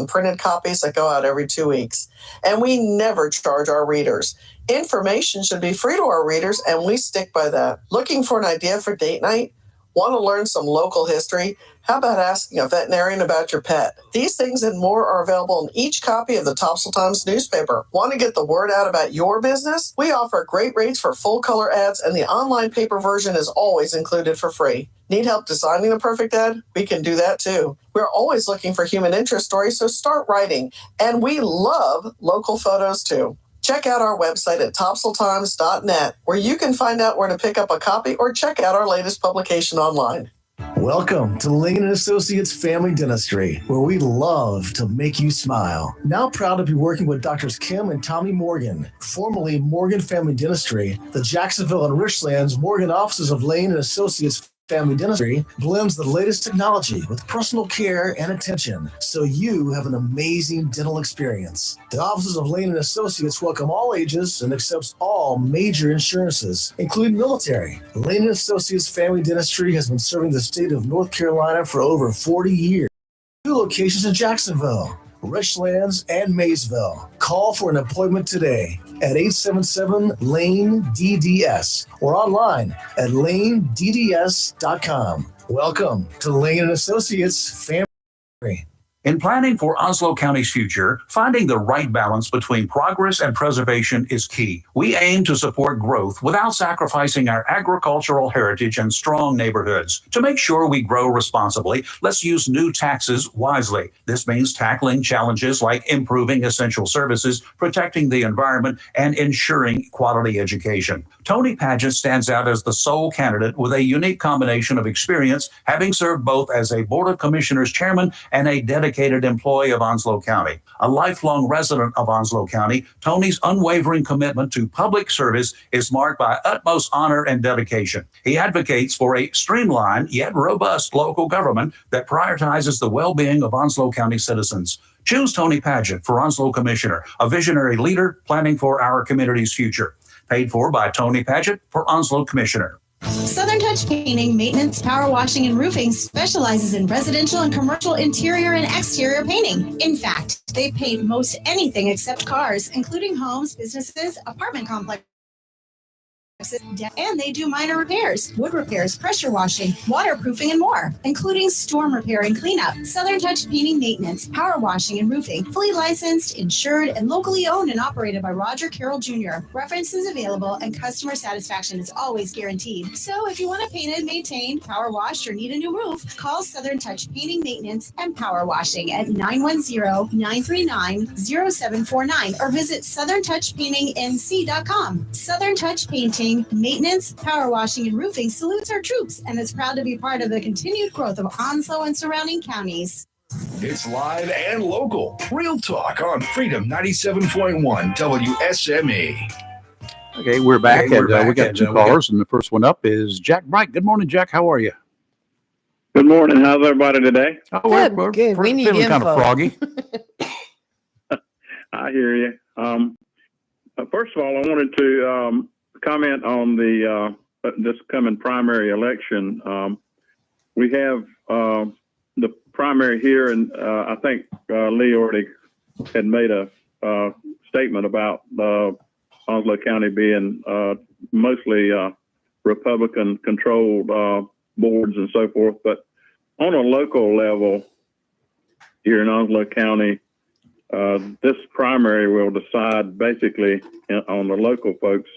printed copies that go out every 2 weeks. And we never charge our readers. Information should be free to our readers, and we stick by that. Looking for an idea for date night? Want to learn some local history? How about asking a veterinarian about your pet? These things and more are available in each copy of the Topsail Times newspaper. Want to get the word out about your business? We offer great rates for full color ads, and the online paper version is always included for free. Need help designing the perfect ad? We can do that too. We're always looking for human interest stories, so start writing. And we love local photos too. Check out our website at topsailtimes.net, where you can find out where to pick up a copy or check out our latest publication online. Welcome to Lane & Associates Family Dentistry, where we love to make you smile. Now proud to be working with Doctors Kim and Tommy Morgan, formerly Morgan Family Dentistry. The Jacksonville and Richlands Morgan offices of Lane & Associates Family Dentistry blends the latest technology with personal care and attention, so you have an amazing dental experience. The offices of Lane & Associates welcome all ages and accepts all major insurances, including military. Lane & Associates Family Dentistry has been serving the state of North Carolina for over 40 years. 2 locations in Jacksonville, Richlands, and Maysville. Call for an appointment today at 877-LANE-DDS or online at lanedds.com. Welcome to Lane & Associates Family. In planning for Onslow County's future, finding the right balance between progress and preservation is key. We aim to support growth without sacrificing our agricultural heritage and strong neighborhoods. To make sure we grow responsibly, let's use new taxes wisely. This means tackling challenges like improving essential services, protecting the environment, and ensuring quality education. Tony Padgett stands out as the sole candidate with a unique combination of experience, having served both as a Board of Commissioners chairman and a dedicated employee of Onslow County. A lifelong resident of Onslow County, Tony's unwavering commitment to public service is marked by utmost honor and dedication. He advocates for a streamlined yet robust local government that prioritizes the well-being of Onslow County citizens. Choose Tony Padgett for Onslow Commissioner, a visionary leader planning for our community's future. Paid for by Tony Padgett for Onslow Commissioner. Southern Touch Painting, Maintenance, Power Washing, and Roofing specializes in residential and commercial interior and exterior painting. In fact, they paint most anything except cars, including homes, businesses, apartment complexes, and they do minor repairs, wood repairs, pressure washing, waterproofing, and more, including storm repair and cleanup. Southern Touch Painting Maintenance, power washing and roofing, fully licensed, insured, and locally owned and operated by Roger Carroll Jr. References available and customer satisfaction is always guaranteed. So if you want it painted, maintained, power washed, or need a new roof, call Southern Touch Painting Maintenance and Power Washing at 910-939-0749 or visit southerntouchpaintingnc.com. Southern Touch Painting, Maintenance, Power Washing, and Roofing salutes our troops and is proud to be part of the continued growth of Onslow and surrounding counties. It's live and local. Real talk on Freedom 97.1 WSME. Okay, we're back. We got two callers, and the first one up is Jack Bright. Good morning, Jack. How are you? Good morning. How's everybody today? Oh, we're good. We need feeling kind of info. froggy. I hear you. First of all, I wanted to comment on the this coming primary election. We have the primary here, and I think Lee already had made a statement about Onslow County being mostly Republican-controlled boards and so forth. But on a local level here in Onslow County, this primary will decide basically on the local folks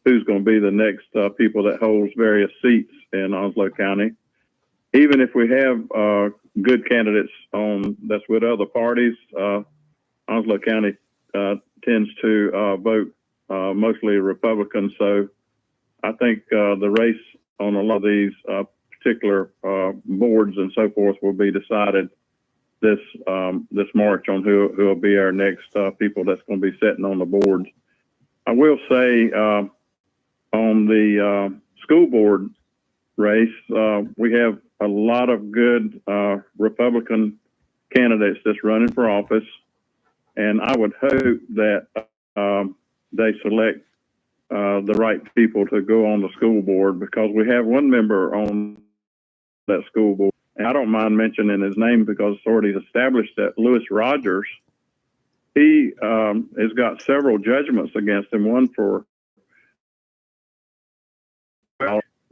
who's going to be the next people that holds various seats in Onslow County. Even if we have good candidates that's with other parties, Onslow County tends to vote mostly Republican. So I think the race on a lot of these particular boards and so forth will be decided this March on who will be our next people that's going to be sitting on the boards. I will say on the school board race, we have a lot of good Republican candidates that's running for office, and I would hope that they select the right people to go on the school board, because we have one member on that school board, and I don't mind mentioning his name because it's already established that Louis Rogers, he has got several judgments against him, one for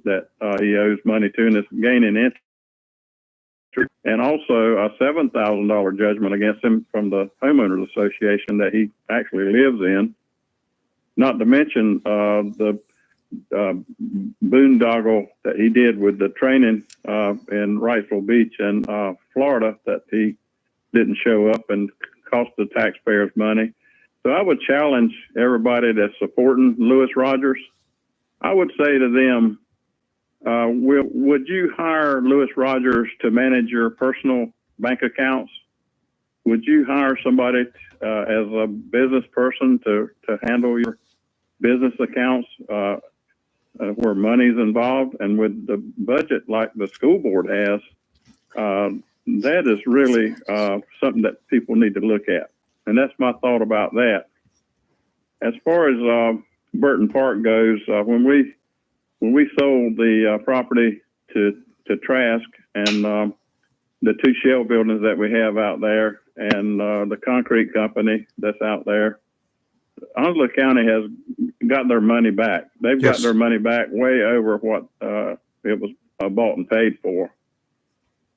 that he owes money to and is gaining interest, and also a $7,000 judgment against him from the homeowners association that he actually lives in. Not to mention the boondoggle that he did with the training in Wrightsville Beach in Florida that he didn't show up and cost the taxpayers money. So I would challenge everybody that's supporting Louis Rogers. I would say to them, would you hire Louis Rogers to manage your personal bank accounts? Would you hire somebody as a business person to handle your business accounts where money's involved? And with the budget like the school board has, that is really something that people need to look at. And that's my thought about that. As far as Burton Park goes, when we sold the property to Trask and the two shell buildings that we have out there and the concrete company that's out there, Onslow County has got their money back. They've got their money back way over what it was bought and paid for.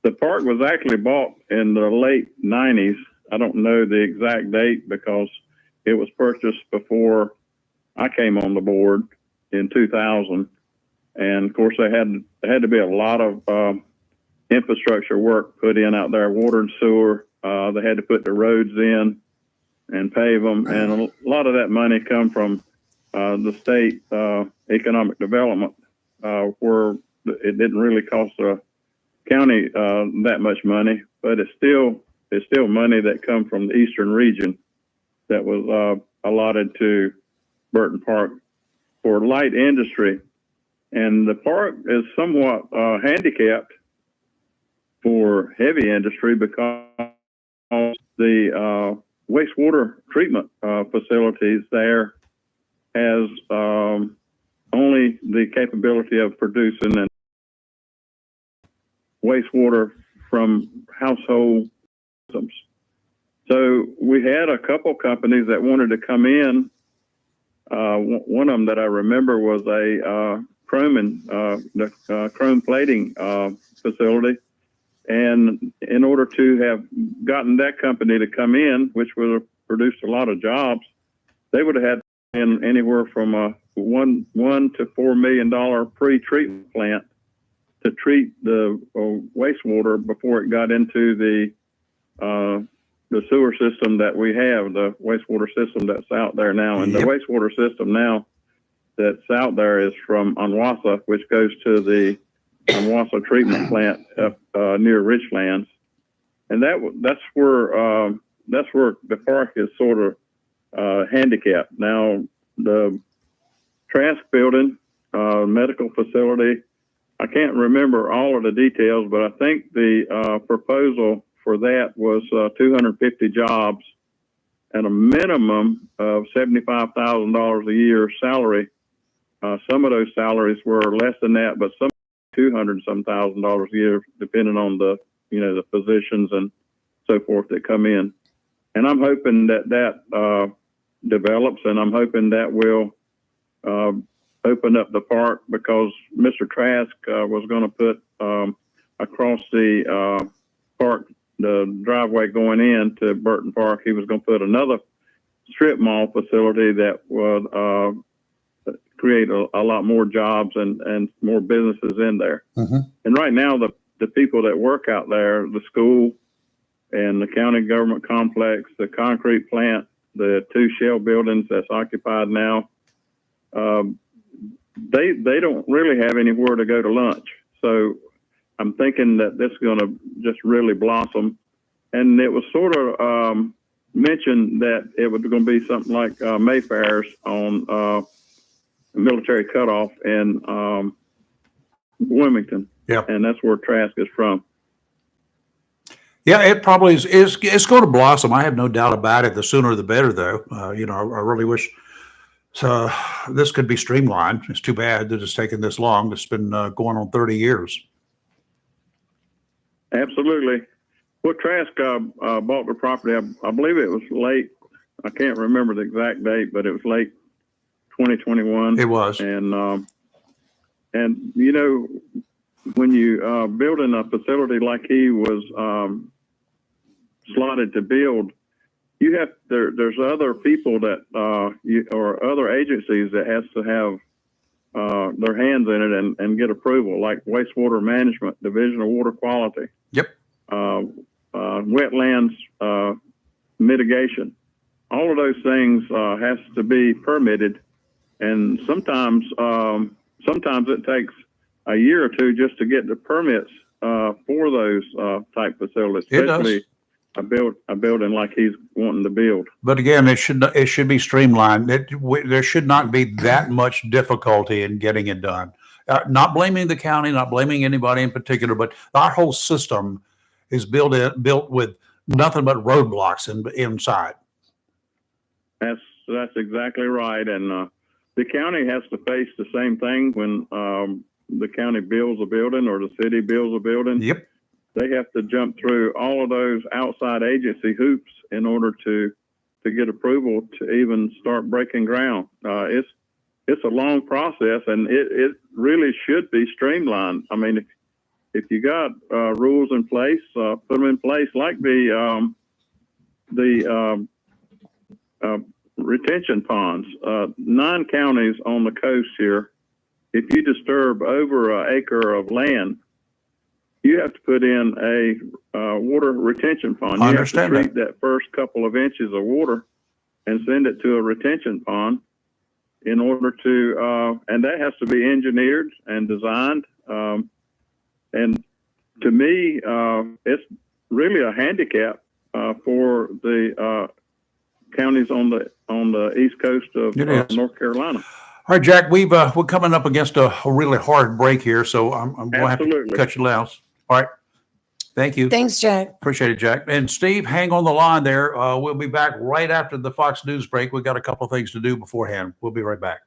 The park was actually bought in the late 90s. I don't know the exact date because it was purchased before I came on the board in 2000. And of course, there had to be a lot of infrastructure work put in out there, water and sewer. They had to put the roads in and pave them. And a lot of that money come from the state economic development, where it didn't really cost the county that much money, but it's still money that come from the eastern region that was allotted to Burton Park for light industry. And the park is somewhat handicapped for heavy industry because the wastewater treatment facilities there has only the capability of producing and wastewater from household systems. So we had a couple companies that wanted to come in One of them that I remember was a chrome plating facility. And in order to have gotten that company to come in, which would have produced a lot of jobs, they would have had in anywhere from a $1 to $4 million pre-treatment plant to treat the wastewater before it got into the sewer system that we have, the wastewater system that's out there now. And the wastewater system now that's out there is from Onwassa, which goes to the Onwassa treatment plant up near Richlands. And that's where the park is sort of handicapped. Now, the Trask building, medical facility, I can't remember all of the details, but I think the proposal for that was 250 jobs and a minimum of $75,000 a year salary. Some of those salaries were less than that, but some $200-some thousand a year, depending on the positions and so forth that come in. And I'm hoping that develops, and I'm hoping that will open up the park, because Mr. Trask was going to put across the park, the driveway going in to Burton Park, he was going to put another strip mall facility that would create a lot more jobs and more businesses in there. Mm-hmm. And right now, the people that work out there, the school and the county government complex, the concrete plant, the 2 shell buildings that's occupied now, they don't really have anywhere to go to lunch. So I'm thinking that this is going to just really blossom. And it was sort of mentioned that it was going to be something like Mayfair's on Military Cutoff in Wilmington. Yeah. And that's where Trask is from. Yeah, it probably is. It's going to blossom. I have no doubt about it. The sooner the better, though. I really wish this could be streamlined. It's too bad that it's taken this long. It's been going on 30 years. Absolutely. Well, Trask bought the property. I believe it was late. I can't remember the exact date, but it was late 2021. It was. And when you building a facility like he was slotted to build, you have there's other people that or other agencies that has to have their hands in it and get approval, like wastewater management, Division of Water Quality. Yep. Wetlands mitigation. All of those things has to be permitted, and sometimes it takes a year or two just to get the permits for those type facilities, especially a building like he's wanting to build. But again, it should be streamlined. There should not be that much difficulty in getting it done. Not blaming the county, not blaming anybody in particular, but our whole system is built with nothing but roadblocks inside. That's exactly right, and the county has to face the same thing when the county builds a building or the city builds a building. Yep. They have to jump through all of those outside agency hoops in order to get approval to even start breaking ground. It's a long process, and it really should be streamlined. I mean, if you got rules in place, put them in place, like the retention ponds. 9 counties on the coast here, if you disturb over an acre of land, you have to put in a water retention pond. I you understand have to treat that first couple of inches of water and send it to a retention pond in order to, and that has to be engineered and designed. And to me, it's really a handicap for the counties on the east coast of North Carolina. All right, Jack, we're coming up against a really hard break here, so I'm going to have to cut you loose. All right. Thank you. Thanks, Jack. Appreciate it, Jack. And Steve, hang on the line there. We'll be back right after the Fox News break. We've got a couple of things to do beforehand. We'll be right back.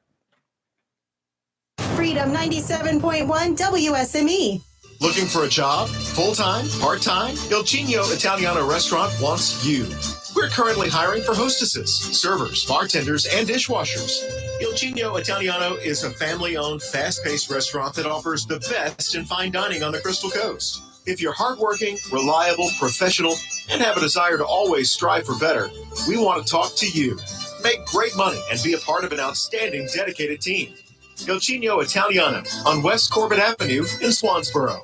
Freedom 97.1 WSME. Looking for a job? Full-time? Part-time? Il Cigno Italiano Restaurant wants you. We're currently hiring for hostesses, servers, bartenders, and dishwashers. Il Cigno Italiano is a family-owned, fast-paced restaurant that offers the best in fine dining on the Crystal Coast. If you're hardworking, reliable, professional, and have a desire to always strive for better, we want to talk to you. Make great money and be a part of an outstanding, dedicated team. Il Cigno Italiano on West Corbett Avenue in Swansboro.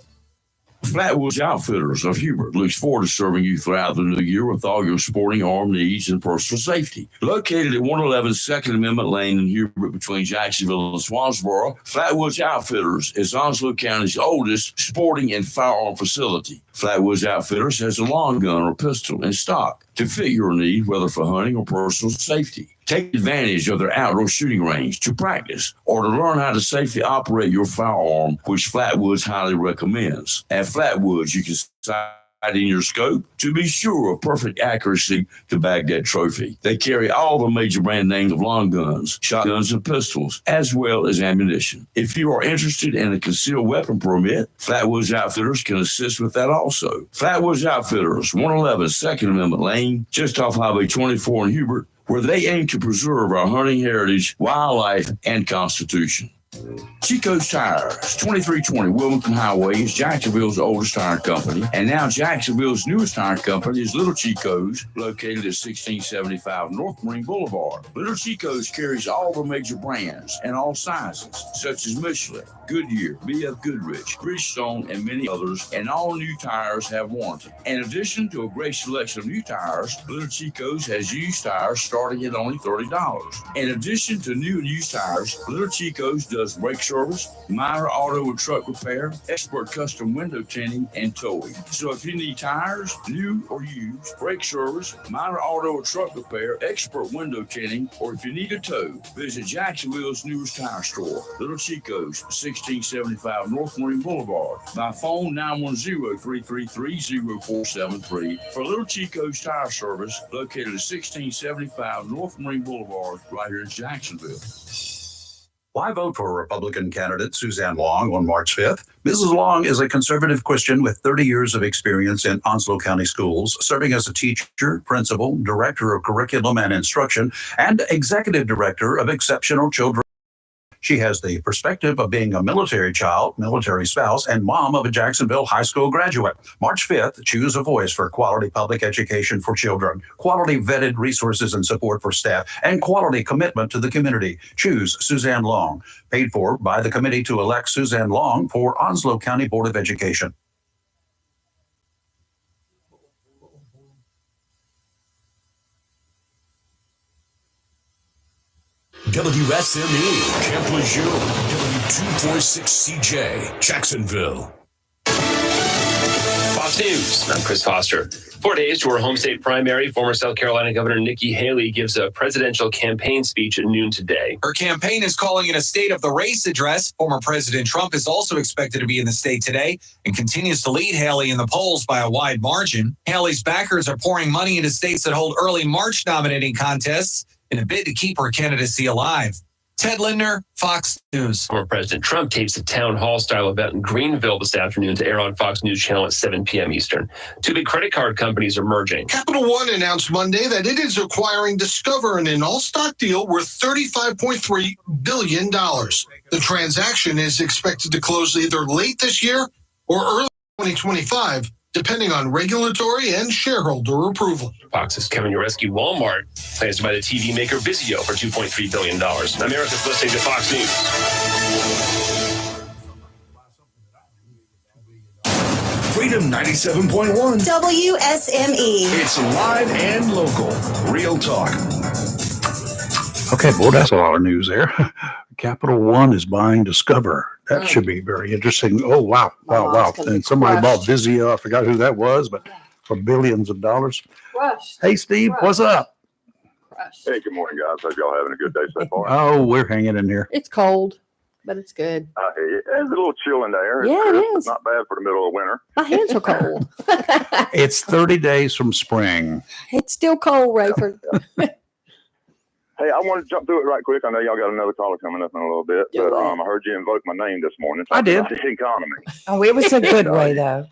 Flatwoods Outfitters of Hubert looks forward to serving you throughout the new year with all your sporting arm needs and personal safety. Located at 111 2nd Amendment Lane in Hubert between Jacksonville and Swansboro, Flatwoods Outfitters is Onslow County's oldest sporting and firearm facility. Flatwoods Outfitters has a long gun or pistol in stock to fit your need, whether for hunting or personal safety. Take advantage of their outdoor shooting range to practice or to learn how to safely operate your firearm, which Flatwoods highly recommends. At Flatwoods, you can sight in your scope to be sure of perfect accuracy to Baghdad trophy. They carry all the major brand names of long guns, shotguns, and pistols, as well as ammunition. If you are interested in a concealed weapon permit, Flatwoods Outfitters can assist with that also. Flatwoods Outfitters, 111 2nd Amendment Lane, just off Highway 24 in Hubert, where they aim to preserve our hunting heritage, wildlife, and constitution. Chico's Tires, 2320 Wilmington Highway, is Jacksonville's oldest tire company, and now Jacksonville's newest tire company is Little Chico's, located at 1675 North Marine Boulevard. Little Chico's carries all the major brands and all sizes, such as Michelin, Goodyear, BF Goodrich, Bridgestone, and many others, and all new tires have warranty. In addition to a great selection of new tires, Little Chico's has used tires starting at only $30. In addition to new and used tires, Little Chico's does brake service, minor auto and truck repair, expert custom window tinting, and towing. So if you need tires, new or used, brake service, minor auto or truck repair, expert window tinting, or if you need a tow, visit Jacksonville's newest tire store, Little Chico's, 1675 North Marine Boulevard. By phone 910-333-0473 for Little Chico's Tire Service, located at 1675 North Marine Boulevard, right here in Jacksonville. Why vote for Republican candidate Suzanne Long on March 5th? Mrs. Long is a conservative Christian with 30 years of experience in Onslow County schools, serving as a teacher, principal, director of curriculum and instruction, and executive director of Exceptional Children. She has the perspective of being a military child, military spouse, and mom of a Jacksonville high school graduate. March 5th, choose a voice for quality public education for children, quality vetted resources and support for staff, and quality commitment to the community. Choose Suzanne Long. Paid for by the committee to elect Suzanne Long for Onslow County Board of Education. WSME, Camp Lejeune, W246CJ, Jacksonville. Fox News, I'm Chris Foster. 4 days to her home state primary, former South Carolina Governor Nikki Haley gives a presidential campaign speech at noon today. Her campaign is calling it a state of the race address. Former President Trump is also expected to be in the state today and continues to lead Haley in the polls by a wide margin. Haley's backers are pouring money into states that hold early March nominating contests in a bid to keep her candidacy alive. Ted Lindner, Fox News. Former President Trump tapes a town hall style event in Greenville this afternoon to air on Fox News Channel at 7 p.m. Eastern. Two big credit card companies are merging. Capital One announced Monday that it is acquiring Discover in an all-stock deal worth $35.3 billion. The transaction is expected to close either late this year or early 2025, depending on regulatory and shareholder approval. Fox's Kevin Ureski Walmart plans to buy the TV maker Vizio for $2.3 billion. America's listening to Fox News. Freedom 97.1. WSME. It's live and local. Real talk. Okay, well, that's a lot of news there. Capital One is buying Discover. That should be very interesting. Oh, wow. And somebody bought Vizio. I forgot who that was, but for billions of dollars. Crushed. Hey, Steve, what's up? Hey, good morning, guys. Hope y'all having a good day so far. Oh, we're hanging in here. It's cold, but it's good. It's a little chill in the air. Yeah, it is. It's not bad for the middle of winter. My hands are cold. It's 30 days from spring. It's still cold, Rayford. Hey, I want to jump through it right quick. I know y'all got another caller coming up in a little bit, but I heard you invoke my name this morning. I did. The economy. Oh, it was a good way, though.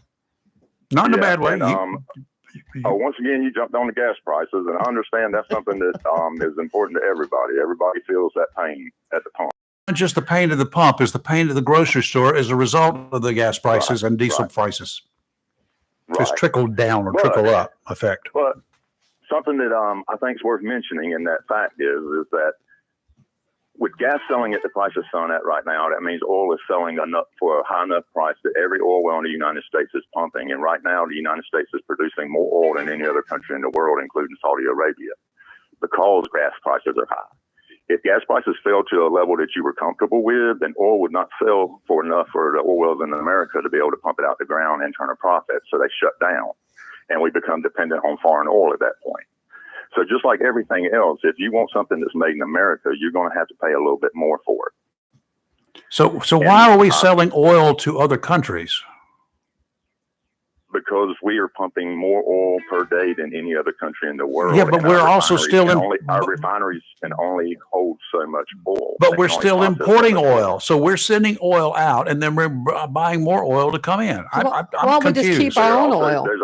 Not in a bad way. And, Once again, you jumped on the gas prices, and I understand that's something that is important to everybody. Everybody feels that pain at the pump. Not just the pain of the pump, is the pain of the grocery store as a result of the gas prices and diesel prices. It's trickled down or trickle up effect. But something that I think is worth mentioning, and that fact is that with gas selling at the price it's selling at right now, that means oil is selling enough for a high enough price that every oil well in the United States is pumping. And right now, the United States is producing more oil than any other country in the world, including Saudi Arabia, because gas prices are high. If gas prices fell to a level that you were comfortable with, then oil would not sell for enough for the oil wells in America to be able to pump it out the ground and turn a profit. So they shut down, and we become dependent on foreign oil at that point. So just like everything else, if you want something that's made in America, you're going to have to pay a little bit more for it. So why are we selling oil to other countries? Because we are pumping more oil per day than any other country in the world. Yeah, but And we're our also refineries still can in. only, our refineries can only hold so much oil. But They we're can only still process so importing much oil. So we're sending oil out and then we're buying more oil to come in. I'm confused. There's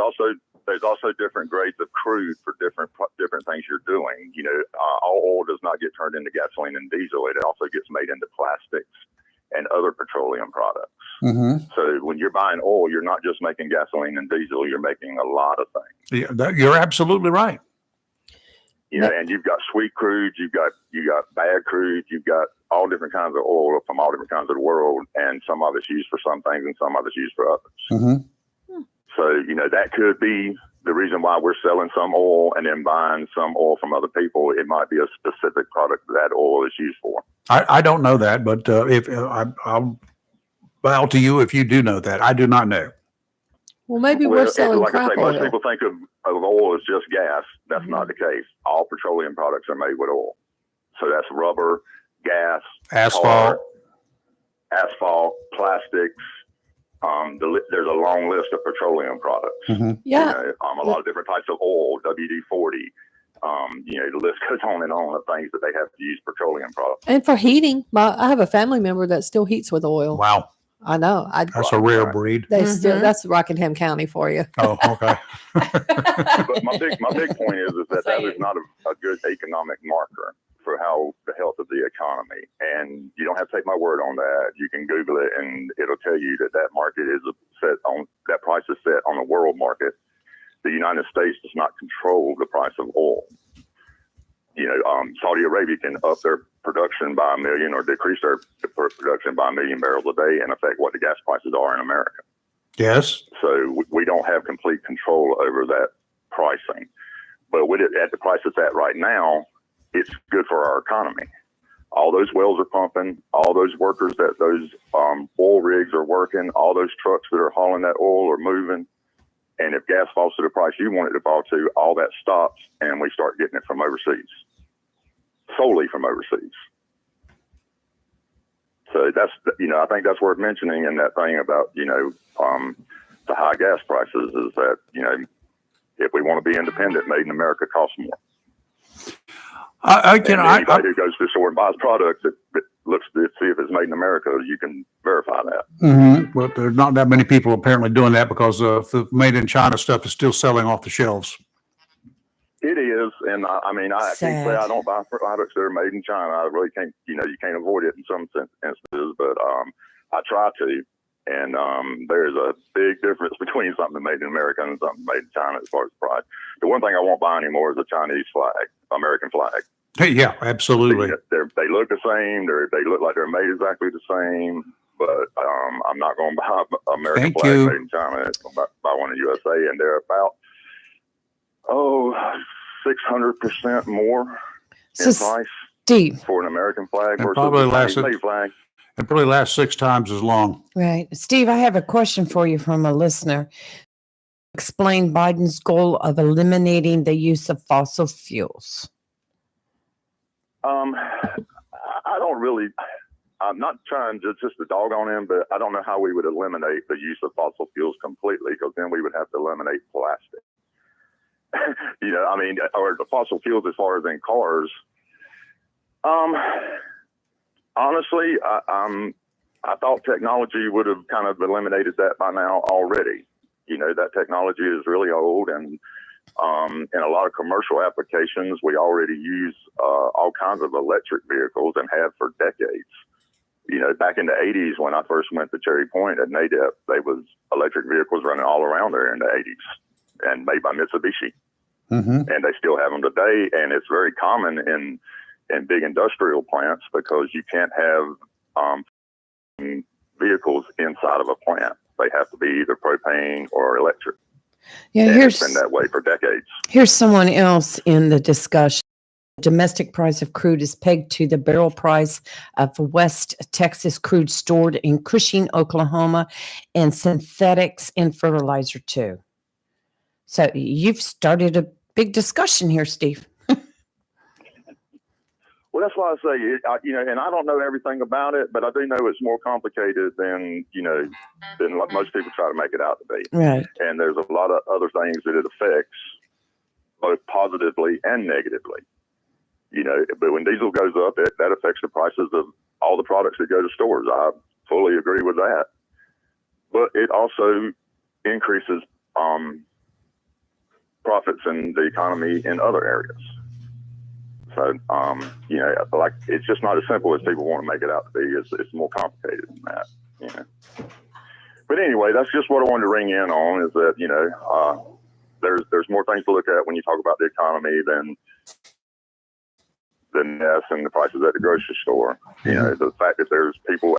also different grades of crude for different things you're doing. You know, all oil does not get turned into gasoline and diesel. It also gets made into plastics and other petroleum products. Mm-hmm. So when you're buying oil, you're not just making gasoline and diesel. You're making a lot of things. Yeah, you're absolutely right. You know, and you've got sweet crude, you've got bad crude, you've got all different kinds of oil from all different kinds of the world, and some of it's used for some things and some of it's used for others. Mm-hmm. So, you know, that could be the reason why we're selling some oil and then buying some oil from other people. It might be a specific product that oil is used for. I don't know that, but if I'll bow to you if you do know that. I do not know. Well, maybe we're selling like crap I say, most oil. people think of oil as just gas. That's not the case. All petroleum products are made with oil. So that's rubber, gas, Asphalt. plastics. There's a long list of petroleum products. Mm-hmm. Yeah. You know, a lot of different types of oil, WD-40. You know, the list goes on and on of things that they have to use petroleum products. And for heating, I have a family member that still heats with oil. Wow. I know. That's a rare breed. They still, that's Rockingham County for you. Oh, okay. But my big point is that is not a good economic marker for how the health of the economy. And you don't have to take my word on that. You can Google it, and it'll tell you that market is that price is set on the world market. The United States does not control the price of oil. You know, Saudi Arabia can up their production by 1 million or decrease their production by 1 million barrels a day and affect what the gas prices are in America. Yes. So we don't have complete control over that pricing. But with it at the price it's at right now, it's good for our economy. All those wells are pumping, all those workers those oil rigs are working, all those trucks that are hauling that oil are moving. And if gas falls to the price you want it to fall to, all that stops and we start getting it from overseas, solely from overseas. So that's, you know, I think that's worth mentioning. And that thing about, you know, the high gas prices is that, you know, if we want to be independent, made in America costs more. Anybody who goes to the store and buys products, it looks to see if it's made in America, you can verify that. Mm-hmm. But there's not that many people apparently doing that because the made in China stuff is still selling off the shelves. It is, and I mean, I can't say I don't buy products that are made in China. I really can't, you know, you can't avoid it in some instances, but I try to. And there's a big difference between something made in America and something made in China as far as price. The one thing I won't buy anymore is a Chinese flag, American flag. Yeah, absolutely. They look the same. They look like they're made exactly the same. But I'm not going to buy American flag made in China. I'm going to buy one in the USA, and they're about 600% more in price Steve, for an American flag And versus probably a lasted- Chinese flag. It probably lasts 6 times as long. right. Steve, I have a question for you from a listener. Explain Biden's goal of eliminating the use of fossil fuels. I don't really. I'm not trying just to dog on him, but I don't know how we would eliminate the use of fossil fuels completely, because then we would have to eliminate plastic. You know, I mean, or the fossil fuels as far as in cars. Honestly, I thought technology would have kind of eliminated that by now already. You know, that technology is really old, and In a lot of commercial applications, we already use all kinds of electric vehicles and have for decades. You know, back in the 80s when I first went to Cherry Point at NADEP, they was electric vehicles running all around there in the 80s and made by Mitsubishi. And they still have them today. And it's very common in big industrial plants because you can't have vehicles inside of a plant. They have to be either propane or electric. Yeah, and here's it's been that way for decades. Here's someone else in the discussion. Domestic price of crude is pegged to the barrel price of West Texas crude stored in Cushing, Oklahoma, and synthetics in fertilizer too. So you've started a big discussion here, Steve. Well, that's why I say, you know, and I don't know everything about it, but I do know it's more complicated than, you know, than what most people try to make it out to be. Right. And there's a lot of other things that it affects, both positively and negatively. You know, but when diesel goes up, that affects the prices of all the products that go to stores. I fully agree with that. But it also increases profits in the economy in other areas. So, you know, like it's just not as simple as people want to make it out to be. It's more complicated than that, you know. But anyway, that's just what I wanted to ring in on is that, you know, there's more things to look at when you talk about the economy than gas and the prices at the grocery store. You know, the fact that there's people